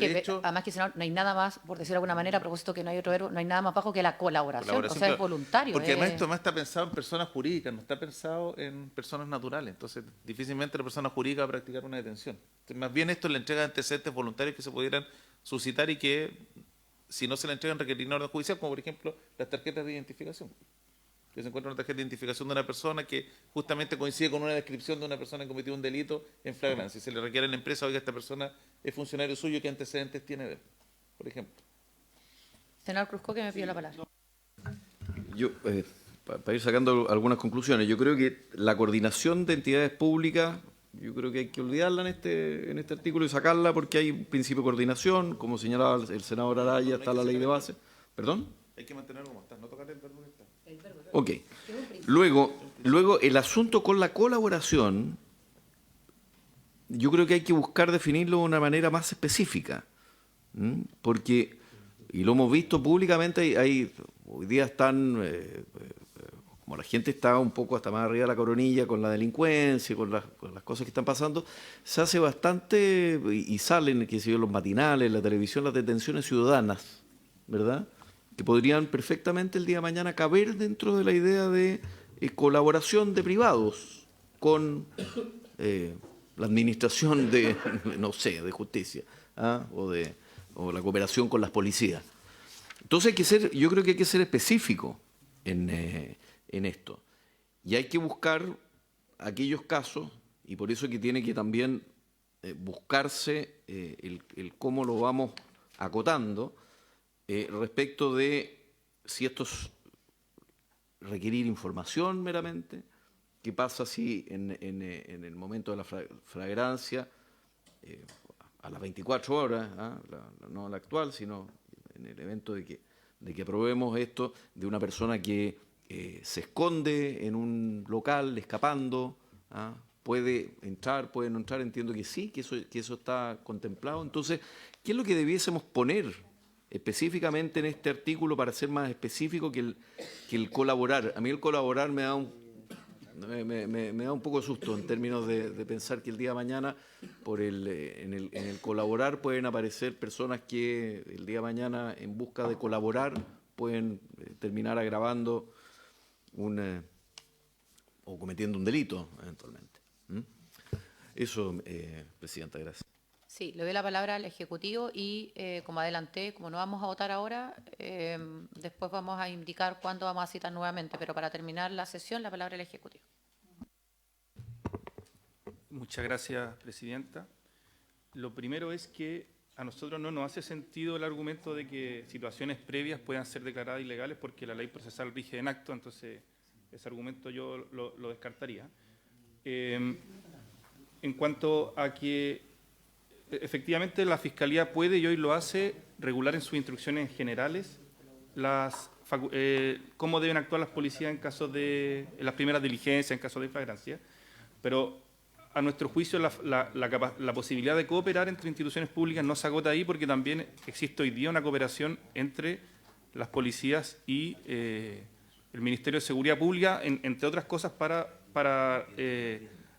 que no hay nada más, por decirlo de alguna manera, a propósito que no hay otro verbo, no hay nada más bajo que la colaboración, o sea, claro, es voluntario. Porque además esto está pensado en personas jurídicas, no está pensado en personas naturales. Entonces, difícilmente la persona jurídica va a practicar una detención. Entonces, más bien esto le entrega antecedentes voluntarios que se pudieran suscitar y que, si no se le entregan, requerirían orden judicial, como por ejemplo las tarjetas de identificación. Que se encuentra una tarjeta de identificación de una persona que justamente coincide con una descripción de una persona que cometió un delito en flagrancia. Y se le requiere a la empresa, oiga, esta persona es funcionario suyo, ¿qué antecedentes tiene de él? Por ejemplo. Senador Cruzco, que me pidió la palabra. Yo, para ir sacando algunas conclusiones, yo creo que la coordinación de entidades públicas, yo creo que hay que olvidarla en este artículo y sacarla porque hay un principio de coordinación, como señalaba el senador Araya, está la ley de base. ¿Perdón? Hay que mantenerlo como está, no tocar el verbo que está. Ok. Luego, el asunto con la colaboración, yo creo que hay que buscar definirlo de una manera más específica. Porque, y lo hemos visto públicamente, hoy día están, como la gente está un poco hasta más arriba de la coronilla con la delincuencia, con las cosas que están pasando, se hace bastante, y salen, qué sé yo, los matinales, la televisión, las detenciones ciudadanas, ¿verdad?, que podrían perfectamente el día de mañana caber dentro de la idea de colaboración de privados con la administración de, no sé, de justicia, o la cooperación con las policías. Entonces yo creo que hay que ser específico en esto. Y hay que buscar aquellos casos, y por eso que tiene que también buscarse el cómo lo vamos acotando, respecto de si esto es requerir información meramente, qué pasa si en el momento de la flagrancia, a las 24 horas, no la actual, sino en el evento de que aprobemos esto, de una persona que se esconde en un local escapando, puede entrar, puede no entrar, entiendo que sí, que eso está contemplado. Entonces, ¿qué es lo que debiésemos poner específicamente en este artículo para ser más específico que el colaborar? A mí el colaborar me da un poco de susto en términos de pensar que el día de mañana en el colaborar pueden aparecer personas que el día de mañana en busca de colaborar pueden terminar agravando o cometiendo un delito eventualmente. Eso, Presidenta, gracias. Sí, le doy la palabra al Ejecutivo y, como adelanté, como no vamos a votar ahora, después vamos a indicar cuándo vamos a citar nuevamente, pero para terminar la sesión, la palabra al Ejecutivo. Muchas gracias, Presidenta. Lo primero es que a nosotros no nos hace sentido el argumento de que situaciones previas puedan ser declaradas ilegales porque la ley procesal rige en acto, entonces ese argumento yo lo descartaría. En cuanto a que efectivamente la Fiscalía puede, y hoy lo hace, regular en sus instrucciones generales cómo deben actuar las policías en las primeras diligencias, en caso de flagrancia, pero a nuestro juicio la posibilidad de cooperar entre instituciones públicas no se agota ahí porque también existe hoy día una cooperación entre las policías y el Ministerio de Seguridad Pública, entre otras cosas, para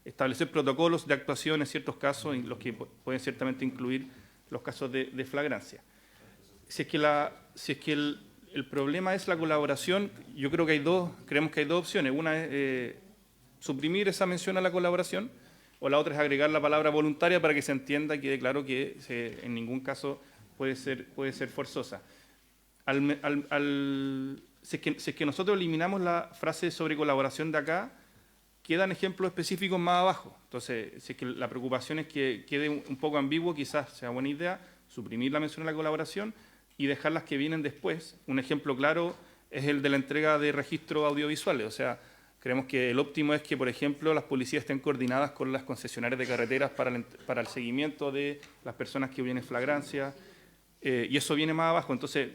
establecer protocolos de actuación en ciertos casos, en los que pueden ciertamente incluir los casos de flagrancia. Si es que el problema es la colaboración, yo creo que creemos que hay dos opciones. Una es suprimir esa mención a la colaboración, o la otra es agregar la palabra voluntaria para que se entienda y quede claro que en ningún caso puede ser forzosa. Si es que nosotros eliminamos la frase sobre colaboración de acá, quedan ejemplos específicos más abajo. Entonces, si es que la preocupación es que quede un poco ambiguo, quizás sea buena idea suprimir la mención a la colaboración y dejar las que vienen después. Un ejemplo claro es el de la entrega de registros audiovisuales. O sea, creemos que el óptimo es que, por ejemplo, las policías estén coordinadas con las concesionarias de carreteras para el seguimiento de las personas que vienen en flagrancia, y eso viene más abajo. Entonces,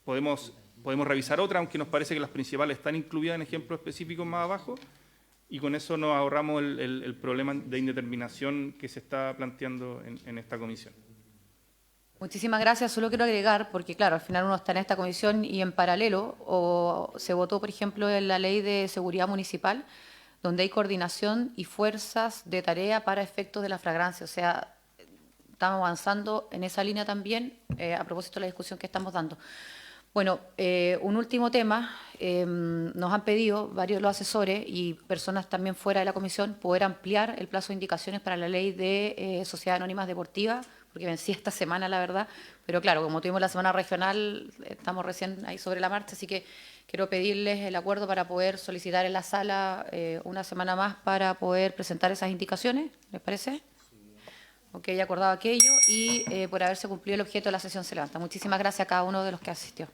podemos revisar otra, aunque nos parece que las principales están incluidas en ejemplos específicos más abajo, y con eso nos ahorramos el problema de indeterminación que se está planteando en esta comisión. Muchísimas gracias. Solo quiero agregar, porque claro, al final uno está en esta comisión y en paralelo, o se votó, por ejemplo, en la Ley de Seguridad Municipal, donde hay coordinación y fuerzas de tarea para efectos de la flagrancia. O sea, estamos avanzando en esa línea también, a propósito de la discusión que estamos dando. Bueno, un último tema. Nos han pedido varios de los asesores y personas también fuera de la comisión poder ampliar el plazo de indicaciones para la Ley de Sociedades Anónimas Deportivas, porque vencí esta semana, la verdad, pero claro, como tuvimos la semana regional, estamos recién ahí sobre la marcha, así que quiero pedirles el acuerdo para poder solicitar en la sala una semana más para poder presentar esas indicaciones, ¿les parece? Ok, acordado aquello, y por haberse cumplido el objeto de la sesión se levanta. Muchísimas gracias a cada uno de los que asistió.